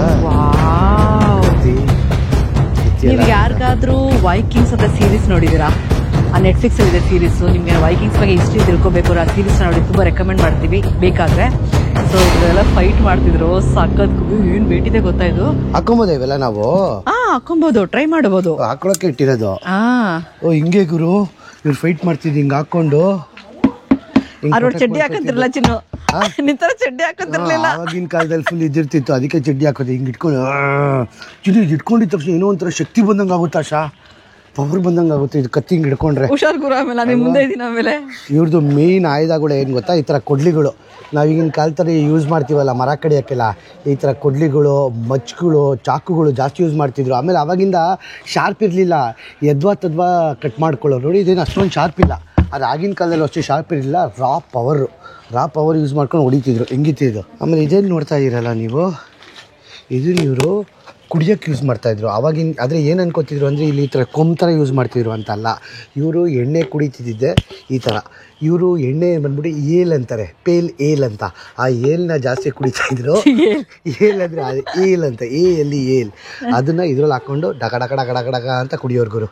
ನೀವು ಯಾರಿಗಾದ್ರೂ ವೈಕಿಂಗ್ಸ್ ಅಂತ ಸೀರೀಸ್ ನೋಡಿದೀರಾ? ಆ ನೆಟ್ಫ್ಲಿಕ್ಸ್ ಅಲ್ಲಿ ಇದೆ ಸೀರೀಸ್. ನಿಮ್ಗೆ ವೈಕಿಂಗ್ಸ್ ಬಗ್ಗೆ ಹಿಸ್ಟ್ರಿ ತಿಳ್ಕೊಬೇಕು, ಆ ಸೀರೀಸ್ ನೋಡಿ ತುಂಬಾ ರೆಕಮೆಂಡ್ ಮಾಡ್ತೀವಿ ಬೇಕಾದ್ರೆ. ಸೊ ಇದೆಲ್ಲ ಫೈಟ್ ಮಾಡ್ತಿದ್ರು, ಸಖತ್. ಏನ್ ಬೇಟಿದೆ ಗೊತ್ತಾ ಇದು? ಹಾಕೊಂಬೋದ ಇವೆಲ್ಲ ನಾವು? ಹಾಕೊಬಹುದು, ಟ್ರೈ ಮಾಡಬಹುದು. ಹಾಕೊಳಕ್ಕೆ ಇಟ್ಟಿರೋದು. ಓ ಹಿಂಗೆ ಗುರು, ಇವ್ರು ಫೈಟ್ ಮಾಡ್ತಿದ್ದು ಹಿಂಗೆ ಹಾಕೊಂಡು. ಅವ್ರು ಚಡ್ಡಿ ಹಾಕಂತಿರಲ್ಲ ಚಿನ್ನು, ನಿಂತರ ಚಡ್ಡಿ ಹಾಕಂತಿರ್ಲಿಲ್ಲ. ಆವಾಗಿನ ಕಾಲದಲ್ಲಿ ಫುಲ್ ಇದಿರ್ತಿತ್ತು, ಅದಕ್ಕೆ ಚಡ್ಡಿ ಹಾಕೋದು. ಹಿಂಗೆ ಇಟ್ಕೊಂಡು ಚಿನ್ನು ಇದು ಇಟ್ಕೊಂಡಿದ್ದ ತಕ್ಷಣ ಏನೋ ಒಂಥರ ಶಕ್ತಿ ಬಂದಂಗೆ ಆಗುತ್ತಾ, ಪವರ್ ಬಂದಂಗೆ ಆಗುತ್ತೆ ಇದು ಕತ್ತಿ ಹಿಂಗೆ ಹಿಡ್ಕೊಂಡ್ರೆ. ಹುಷಾರ್ ಗುರು, ಆಮೇಲೆ ನಿಮ್ಮ ಮುಂದೆ ಇದೀನಿ. ಆಮೇಲೆ ಇವ್ರದ್ದು ಮೇಯ್ನ್ ಆಯುಧಗಳು ಏನು ಗೊತ್ತಾ, ಈ ಥರ ಕೊಡ್ಲಿಗಳು. ನಾವೀಗಿನ ಕಾಲ ಥರ ಯೂಸ್ ಮಾಡ್ತೀವಲ್ಲ ಮರ ಕಡಿಯೋಕ್ಕೆಲ್ಲ, ಈ ಥರ ಕೊಡ್ಲಿಗಳು, ಮಚ್ಚುಗಳು, ಚಾಕುಗಳು ಜಾಸ್ತಿ ಯೂಸ್ ಮಾಡ್ತಿದ್ರು. ಆಮೇಲೆ ಅವಾಗಿಂದ ಶಾರ್ಪ್ ಇರಲಿಲ್ಲ, ಯದ್ವಾ ತದ್ವಾ ಕಟ್ ಮಾಡ್ಕೊಳ್ಳೋರು. ನೋಡಿ ಇದೇನು ಅಷ್ಟೊಂದು ಶಾರ್ಪ್ ಇಲ್ಲ, ಅದು ಆಗಿನ ಕಾಲದಲ್ಲಿ ಅಷ್ಟು ಶಾರ್ಪ್ ಇರಲಿಲ್ಲ. ರಾ ಪವರ್ ಯೂಸ್ ಮಾಡ್ಕೊಂಡು ಹೊಡಿತಿದ್ರು, ಹೆಂಗಿತ್ತಿದ್ದು. ಆಮೇಲೆ ಇದೇನು ನೋಡ್ತಾ ಇದ್ದೀರಲ್ಲ ನೀವು, ಇದನ್ನು ಇವರು ಕುಡಿಯೋಕ್ಕೆ ಯೂಸ್ ಮಾಡ್ತಾಯಿದ್ರು ಆವಾಗಿನ. ಆದರೆ ಏನು ಅನ್ಕೋತಿದ್ರು ಅಂದರೆ ಇಲ್ಲಿ ಈ ಥರ ಕೊಂಬ್ ಥರ ಯೂಸ್ ಮಾಡ್ತಿದ್ರು ಅಂತಲ್ಲ. ಇವರು ಎಣ್ಣೆ ಕುಡಿತಿದ್ದೆ ಈ ಥರ. ಇವರು ಎಣ್ಣೆ ಬಂದ್ಬಿಟ್ಟು ಏಲ್ ಅಂತಾರೆ, ಪೇಲ್ ಏಲ್ ಅಂತ. ಆ ಏಲ್ನ ಜಾಸ್ತಿ ಕುಡಿತಾಯಿದ್ರು. ಏಲ್ ಅಂದರೆ ಅದು ಏಲ್ ಅಂತ, ಏಲ್ ಅದನ್ನು ಇದ್ರಲ್ಲಿ ಹಾಕ್ಕೊಂಡು ಡಗ ಡಗ ಡಗ ಡಗ ಡಗ ಅಂತ ಕುಡಿಯೋರು ಗುರು,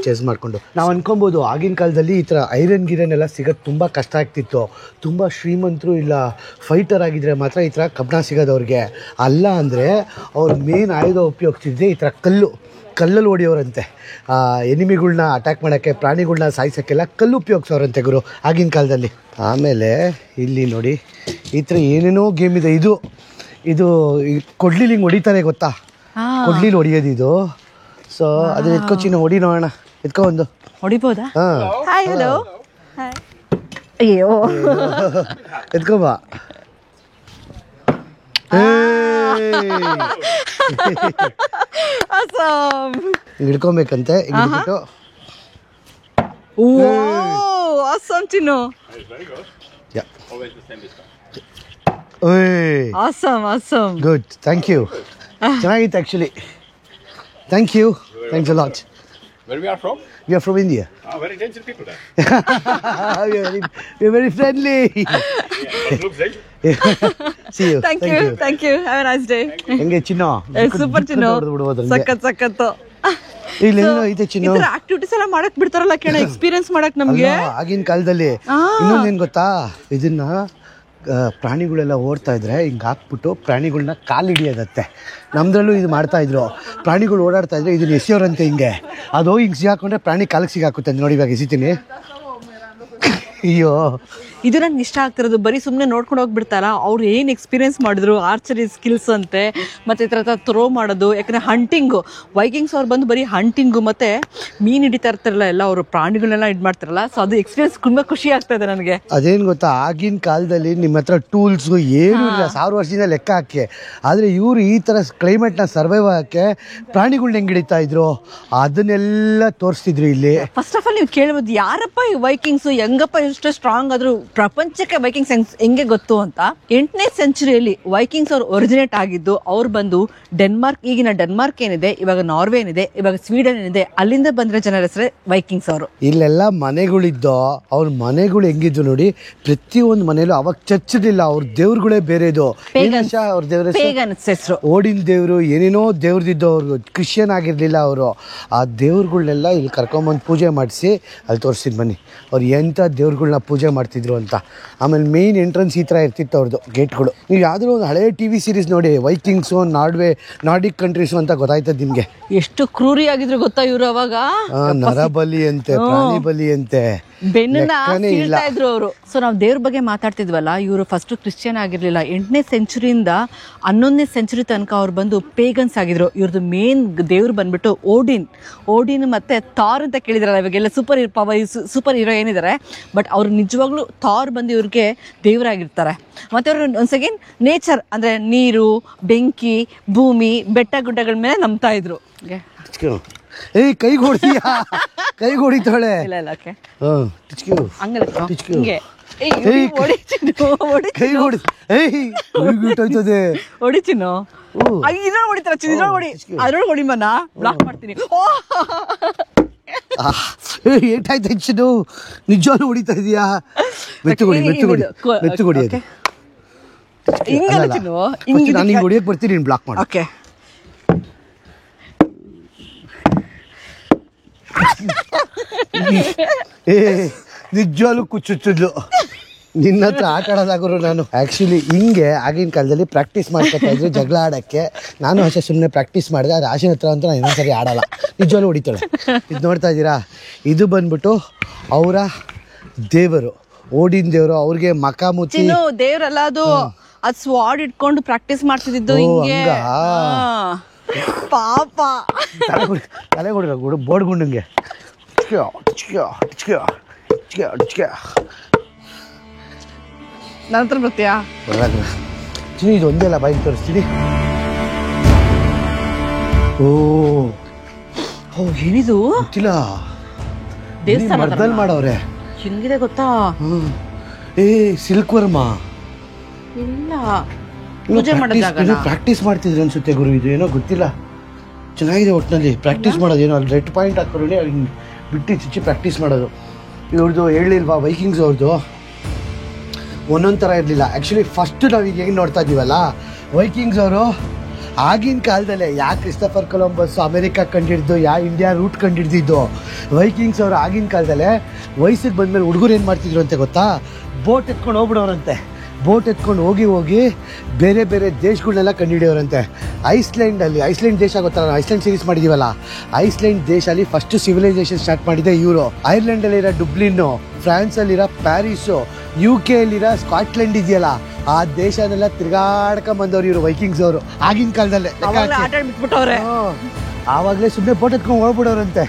ಚೇಸ್ ಮಾಡಿಕೊಂಡು. ನಾವು ಅನ್ಕೊಬೋದು ಆಗಿನ ಕಾಲದಲ್ಲಿ ಈ ಥರ ಐರನ್ ಎಲ್ಲ ಸಿಗೋದು ತುಂಬ ಕಷ್ಟ ಆಗ್ತಿತ್ತು. ತುಂಬ ಶ್ರೀಮಂತರು ಇಲ್ಲ ಫೈಟರ್ ಆಗಿದ್ರೆ ಮಾತ್ರ ಈ ಥರ ಕಬ್ಬಣ ಸಿಗೋದು ಅವ್ರಿಗೆ. ಅಲ್ಲ ಅಂದರೆ ಅವ್ರ ಮೇನ್ ಆಯುಧ ಉಪಯೋಗಿಸಿದ್ರೆ ಈ ಥರ ಕಲ್ಲಲ್ಲಿ ಹೊಡಿಯೋರಂತೆ. ಎನಿಮಿಗಳ್ನ ಅಟ್ಯಾಕ್ ಮಾಡೋಕ್ಕೆ, ಪ್ರಾಣಿಗಳ್ನ ಸಾಯಿಸೋಕ್ಕೆಲ್ಲ ಕಲ್ಲು ಉಪಯೋಗಿಸೋರಂತೆ ಗುರು ಆಗಿನ ಕಾಲದಲ್ಲಿ. ಆಮೇಲೆ ಇಲ್ಲಿ ನೋಡಿ ಈ ಥರ ಏನೇನೋ ಗೇಮ್ ಇದೆ. ಇದು ಕೊಡ್ಲಿಲಿ ಹಿಂಗೆ ಹೊಡಿತಾರೆ ಗೊತ್ತಾ, ಕೊಡ್ಲಿಲಿ ಹೊಡಿಯೋದು ಇದು. ಸೊ ಅದನ್ನ ಎತ್ಕೊಚಿನ ಹೊಡಿ ನೋಡೋಣ, ಎತ್ಕೊ ಒಂದು ಹೊಡಿಬೋದಾ? Hi hello. ಅಯ್ಯೋ ಎತ್ಕೊಬಾ. ಹಿಡ್ಕೊಬೇಕಂತೆ. Chinnu good, thank you. ಚೆನ್ನಾಗಿತ್ತು actually. Thank you. Thanks a lot. Where we are from? We are from India. Very gentle people there. We're very friendly. Yeah, looks like. See you. Thank you. Have a nice day. ಹೆಂಗೆ ಚಿನ್ನು? Super ಚಿನ್ನು, ಸಖತ್ತು. ಇಲ್ಲೇನೋ ಐತೆ ಚಿನ್ನು. ಈ ತರ activities ಎಲ್ಲ ಮಾಡಕ್ ಬಿಡ್ತಾರಲ್ಲ ಕೇಳ, experience ಮಾಡಕ್ ನಮ್ಗೆ. ಆಗಿನ ಕಾಲದಲ್ಲಿ ಇನ್ನೊಂದೇನು ಗೊತ್ತಾ, ಇದನ್ನ ಪ್ರಾಣಿಗಳೆಲ್ಲ ಓಡ್ತಾ ಇದ್ರೆ ಹಿಂಗೆ ಹಾಕ್ಬಿಟ್ಟು ಪ್ರಾಣಿಗಳನ್ನ ಕಾಲು ಹಿಡಿಯೋದತ್ತೆ. ನಮ್ಮದ್ರಲ್ಲೂ ಇದು ಮಾಡ್ತಾಯಿದ್ರು. ಪ್ರಾಣಿಗಳು ಓಡಾಡ್ತಾ ಇದ್ರೆ ಇದನ್ನ ಎಸೆಯೋರಂತೆ ಹಿಂಗೆ. ಅದು ಹಿಂಗೆ ಸಿಗಾಕೊಂಡ್ರೆ ಪ್ರಾಣಿ ಕಾಲಿಗೆ ಸಿಗಾಕುತ್ತೆ. ನೋಡಿ ಇವಾಗ ಎಸಿತೀನಿ. ಅಯ್ಯೋ ಇದು ನಂಗೆ ಇಷ್ಟ ಆಗ್ತಿರೋದು. ಬರೀ ಸುಮ್ಮನೆ ನೋಡ್ಕೊಂಡು ಹೋಗ್ಬಿಡ್ತಾರ, ಅವ್ರು ಏನು ಎಕ್ಸ್ಪೀರಿಯನ್ಸ್ ಮಾಡಿದ್ರು, ಆರ್ಚರಿ ಸ್ಕಿಲ್ಸ್ ಅಂತೆ, ಮತ್ತು ಈ ಥರ ಥ್ರೋ ಮಾಡೋದು. ಯಾಕಂದರೆ ಹಂಟಿಂಗು, ವೈಕಿಂಗ್ಸ್ ಅವ್ರು ಬಂದು ಬರೀ ಹಂಟಿಂಗು ಮತ್ತು ಮೀನು ಹಿಡಿತಾ ಇರ್ತಾರಲ್ಲ, ಎಲ್ಲ ಅವರು ಪ್ರಾಣಿಗಳನ್ನೆಲ್ಲ ಇದು ಮಾಡ್ತಾರಲ್ಲ. ಸೊ ಅದು ಎಕ್ಸ್ಪೀರಿಯನ್ಸ್ ತುಂಬ ಖುಷಿ ಆಗ್ತಾ ಇದೆ ನನಗೆ. ಅದೇನು ಗೊತ್ತಾ, ಆಗಿನ ಕಾಲದಲ್ಲಿ ನಿಮ್ಮ ಹತ್ರ ಟೂಲ್ಸು ಏನೂ ಇಲ್ಲ, 1000 ವರ್ಷದಿಂದ ಲೆಕ್ಕ ಹಾಕಿ. ಆದರೆ ಇವರು ಈ ಥರ ಕ್ಲೈಮೇಟ್ನ ಸರ್ವೈವ್ ಆಗೋಕ್ಕೆ ಪ್ರಾಣಿಗಳ್ನ ಹೆಂಗೆ ಹಿಡಿತಾ ಇದ್ರು ಅದನ್ನೆಲ್ಲ ತೋರಿಸ್ತಿದ್ರು ಇಲ್ಲಿ. ಫಸ್ಟ್ ಆಫ್ ಆಲ್ ನೀವು ಕೇಳ್ಬೋದು, ಯಾರಪ್ಪ ಈ ವೈಕಿಂಗ್ಸ್, ಹೆಂಗಪ್ಪ ಇಷ್ಟು ಸ್ಟ್ರಾಂಗ್ ಆದ್ರು, ಪ್ರಪಂಚಕ್ಕೆ ವೈಕಿಂಗ್ಸ್ ಹೆಂಗೆ ಗೊತ್ತು ಅಂತ. 8ನೇ ಸೆಂಚುರಿಯಲ್ಲಿ ವೈಕಿಂಗ್ಸ್ ಅವ್ರು ಒರಿಜಿನೇಟ್ ಆಗಿದ್ದು. ಅವ್ರು ಬಂದು ಡೆನ್ಮಾರ್ಕ್, ಈಗಿನ ಡೆನ್ಮಾರ್ಕ್ ಏನಿದೆ, ಇವಾಗ ನಾರ್ವೆ ಏನಿದೆ, ಇವಾಗ ಸ್ವೀಡನ್ ಏನಿದೆ, ಅಲ್ಲಿಂದ ಬಂದಿರೋ ಜನರ ಹೆಸರೇ ವೈಕಿಂಗ್ಸ್ ಅವರು. ಇಲ್ಲೆಲ್ಲ ಮನೆಗಳಿದ್ದೋ, ಅವ್ರ ಮನೆಗಳು ಹೆಂಗಿದ್ದು ನೋಡಿ, ಪ್ರತಿಯೊಂದು ಮನೇಲೂ ಅವಾಗ ಚರ್ಚ್ ಇರಲಿಲ್ಲ, ಅವ್ರ ದೇವ್ರುಗಳೇ ಬೇರೆದು. ಅವ್ರ ದೇವ್ರ ಹೆಸರು ಓಡಿನ ದೇವ್ರು, ಏನೇನೋ ದೇವ್ರದಿದ್ದು. ಅವ್ರಿಗೆ ಕ್ರಿಶ್ಚಿಯನ್ ಆಗಿರ್ಲಿಲ್ಲ ಅವರು. ಆ ದೇವ್ರುಗಳ್ನೆಲ್ಲ ಇಲ್ಲಿ ಕರ್ಕೊಂಬಂದು ಪೂಜೆ ಮಾಡಿಸಿ ಅಲ್ಲಿ ತೋರಿಸಿದ್ ಬನ್ನಿ ಅವ್ರು ಎಂಥ ದೇವ್ರುಗಳ್ನ ಪೂಜೆ ಮಾಡ್ತಿದ್ರು ಅಂತ. ಆಮೇಲೆ ಮೇಯ್ನ್ ಎಂಟ್ರೆನ್ಸ್ ಈ ಥರ ಇರ್ತಿತ್ತು ಅವ್ರದ್ದು ಗೇಟ್ಗಳು. ನೀವು ಯಾವುದೋ ಒಂದು ಹಳೆ TV ಸೀರೀಸ್ ನೋಡಿ, ವೈಕಿಂಗ್ಸು, ನಾರ್ಡಿಕ್ ಕಂಟ್ರೀಸು ಅಂತ ಗೊತ್ತಾಯ್ತದ ನಿಮಗೆ. ಎಷ್ಟು ಕ್ರೂರಿಯಾಗಿದ್ರು ಗೊತ್ತಾ ಇವರು ಅವಾಗ. ನರಬಲಿ ಅಂತೆ, ಪ್ರಾಣಿ ಬಲಿ ಅಂತೆ, ಬೆನ್ನ ಸೀಳ್ತಾ ಇದ್ರು ಅವರು. ಸೊ ನಾವು ದೇವ್ರ ಬಗ್ಗೆ ಮಾತಾಡ್ತಿದ್ವಲ್ಲ, ಇವರು ಫಸ್ಟ್ ಕ್ರಿಶ್ಚಿಯನ್ ಆಗಿರ್ಲಿಲ್ಲ. 8ನೇ ಸೆಂಚುರಿಯಿಂದ 11ನೇ ಸೆಂಚುರಿ ತನಕ ಅವ್ರು ಬಂದು ಪೇಗನ್ಸ್ ಆಗಿದ್ರು. ಇವ್ರದ್ದು ಮೇನ್ ದೇವ್ರು ಬಂದ್ಬಿಟ್ಟು ಓಡಿನ್ ಮತ್ತೆ ಥಾರ್ ಅಂತ ಕೇಳಿದ್ರಲ್ಲ, ಇವಾಗೆಲ್ಲ ಸೂಪರ್ ಹೀರೋ ಏನಿದ್ದಾರೆ, ಬಟ್ ಅವ್ರು ನಿಜವಾಗ್ಲೂ ಥಾರ್ ಬಂದು ಇವ್ರಿಗೆ ದೇವರಾಗಿರ್ತಾರೆ. ಮತ್ತೆ ಅವರು ಒನ್ಸ್ ಅಗೇನ್ ನೇಚರ್ ಅಂದ್ರೆ ನೀರು, ಬೆಂಕಿ, ಭೂಮಿ, ಬೆಟ್ಟ ಗುಡ್ಡಗಳ ಮೇಲೆ ನಂಬ್ತಾ ಇದ್ರು. ಏಯ್ ಕೈಗೆ ಹೊಡಿತೀಯ, ಕೈಗೆ ಹೊಡಿತಾಳೆ. ಇಲ್ಲ ಇಲ್ಲ, ಓಕೆ ಹೊಡಿತೀನೋ, ಇದ್ರೊಳಗೆ ಹೊಡಿತಾರ, ಇದ್ರೊಳಗೆ ಹೊಡಿ, ಅದ್ರೊಳಗೆ ಹೊಡಿ ಮನ ಬ್ಲಾಕ್ ಮಾಡ್ತೀನಿ. ಏಟಾಯ್ತು ಹೆಚ್ಚು, ನಿಜವಾಗ್ಲೂ ಹೊಡಿತಾ ಇದೀಯಾ? ಮೆತ್ತುಗೊಡಿ ಅದು. ನಾನು ಹಿಂಗೆ ಹೊಡಿಯಕ್ಕೆ ಬರ್ತೀನಿ, ನೀನು ಬ್ಲಾಕ್ ಮಾಡಿ. ಓಕೆ, ನಿಜವಾಗ್ಲೂ ಕುಚ್ಚುಚ್ಚಿದ್ಲು. ನಿನ್ನ ಹತ್ರ ಆಟ ಆಡೋದಾಗರು ನಾನು. ಆ್ಯಕ್ಚುಲಿ ಹಿಂಗೆ ಆಗಿನ ಕಾಲದಲ್ಲಿ ಪ್ರಾಕ್ಟೀಸ್ ಮಾಡ್ಕೊತಾ ಇದ್ರು ಜಗಳ ಆಡೋಕ್ಕೆ. ನಾನು ಅಷ್ಟೇ ಸುಮ್ಮನೆ ಪ್ರಾಕ್ಟೀಸ್ ಮಾಡಿದೆ. ಅದು ಆಶಿನ ಹತ್ರ ಅಂತ ನಾನು ಇನ್ನೊಂದ್ಸರಿ ಆಡಲ್ಲ, ನಿಜವಾಗ್ಲೂ ಹೊಡಿತಾಳೆ. ಇದು ನೋಡ್ತಾ ಇದ್ದೀರಾ, ಇದು ಬಂದ್ಬಿಟ್ಟು ಅವರ ದೇವರು, ಓಡಿನ ದೇವರು. ಅವ್ರಿಗೆ ಮಕ ಮುಚ್ಚಿ ದೇವ್ರಲ್ಲ ಅದು, ಅದು ಸ್ವಾಡ್ ಇಟ್ಕೊಂಡು ಪ್ರಾಕ್ಟೀಸ್ ಮಾಡ್ತಿದ್ದು ಹಿಂಗೆ. ಪಾಪ ತಲೆ ಕೊಡಿರ ಬೋರ್ಡ್ ಗುಂಡಂಗೆ. ನನ್ನ ಹತ್ರ ಬರ್ತೀಯಾ? ಇದು ಒಂದೇ ಅಲ್ಲ, ಬಾಯಿಗೆ ತೋರಿಸ್ತೀನಿ. ಓ ಏನಿದು ಗೊತ್ತಿಲ್ಲ, ದೇವಸ್ಥಾನ ಮಾಡವ್ರೆ. ಹೆಂಗಿದೆ ಗೊತ್ತಾ? ಸಿಲ್ಕ್ ವರ್ಮ. ಇಲ್ಲ, ಪೂಜೆ ಮಾಡೋದಾಗ ಪ್ರಾಕ್ಟೀಸ್ ಮಾಡ್ತಿದ್ರು ಅನ್ಸುತ್ತೆ ಗುರು. ಇದು ಏನೋ ಗೊತ್ತಿಲ್ಲ, ಚೆನ್ನಾಗಿದೆ. ಒಟ್ಟಿನಲ್ಲಿ ಪ್ರಾಕ್ಟೀಸ್ ಮಾಡೋದು ಏನೋ ಅಲ್ಲಿ ರೆಡ್ ಪಾಯಿಂಟ್ ಹಾಕೊಂಡು ಬಿಟ್ಟು ಚುಚ್ಚಿ ಪ್ರಾಕ್ಟೀಸ್ ಮಾಡೋದು. ಇವ್ರದ್ದು ಹೇಳಿಲ್ವಾ, ವೈಕಿಂಗ್ಸ್ ಅವ್ರದ್ದು ಒಂದೊಂದು ಥರ ಇರಲಿಲ್ಲ. ಆ್ಯಕ್ಚುಲಿ ಫಸ್ಟ್ ನಾವೀಗ ಹೆಂಗೆ ನೋಡ್ತಾ ಇದ್ದೀವಲ್ಲ, ವೈಕಿಂಗ್ಸ್ ಅವರು ಆಗಿನ ಕಾಲದಲ್ಲೇ ಯಾ ಕ್ರಿಸ್ಟಫರ್ ಕೊಲಂಬಸ್ ಅಮೆರಿಕ ಕಂಡಿಡ್ದು, ಯಾ ಇಂಡಿಯಾ ರೂಟ್ ಕಂಡಿಡ್ದಿದ್ದು. ವೈಕಿಂಗ್ಸ್ ಅವರು ಆಗಿನ ಕಾಲದಲ್ಲೇ ವಯಸ್ಸಿಗೆ ಬಂದಮೇಲೆ ಹುಡುಗರು ಏನು ಮಾಡ್ತಿದ್ರು ಅಂತ ಗೊತ್ತಾ, ಬೋಟ್ ಎತ್ಕೊಂಡು ಹೋಗ್ಬಿಡೋರಂತೆ. ಬೋಟ್ ಎತ್ಕೊಂಡು ಹೋಗಿ ಬೇರೆ ಬೇರೆ ದೇಶಗಳನ್ನೆಲ್ಲ ಕಂಡುಹಿಡಿಯೋರಂತೆ. ಐಸ್ಲ್ಯಾಂಡ್ ದೇಶ ಗೊತ್ತಲ್ಲ, ಐಸ್ಲ್ಯಾಂಡ್ ಸೀರೀಸ್ ಮಾಡಿದ್ದೀವಲ್ಲ, ಐಸ್ಲ್ಯಾಂಡ್ ದೇಶದಲ್ಲಿ ಫಸ್ಟ್ ಸಿವಿಲೈಸೇಷನ್ ಸ್ಟಾರ್ಟ್ ಮಾಡಿದೆ ಇವರು. ಐರ್ಲೆಂಡಲ್ಲಿರೋ ಡುಬ್ಲಿನ್ನು, ಫ್ರಾನ್ಸಲ್ಲಿರೋ ಪ್ಯಾರಿಸು, UK ಯಲ್ಲಿರೋ ಸ್ಕಾಟ್ಲೆಂಡ್ ಇದೆಯಲ್ಲ, ಆ ದೇಶನೆಲ್ಲ ತಿರ್ಗಾಡ್ಕೊಂಬಂದವ್ರು ಇವರು ವೈಕಿಂಗ್ಸ್ ಅವರು ಆಗಿನ ಕಾಲದಲ್ಲೇ. ಆವಾಗಲೇ ಸುಮ್ಮನೆ ಬೋಟ್ ಎತ್ಕೊಂಡು ಹೋಗ್ಬಿಡೋರಂತೆ.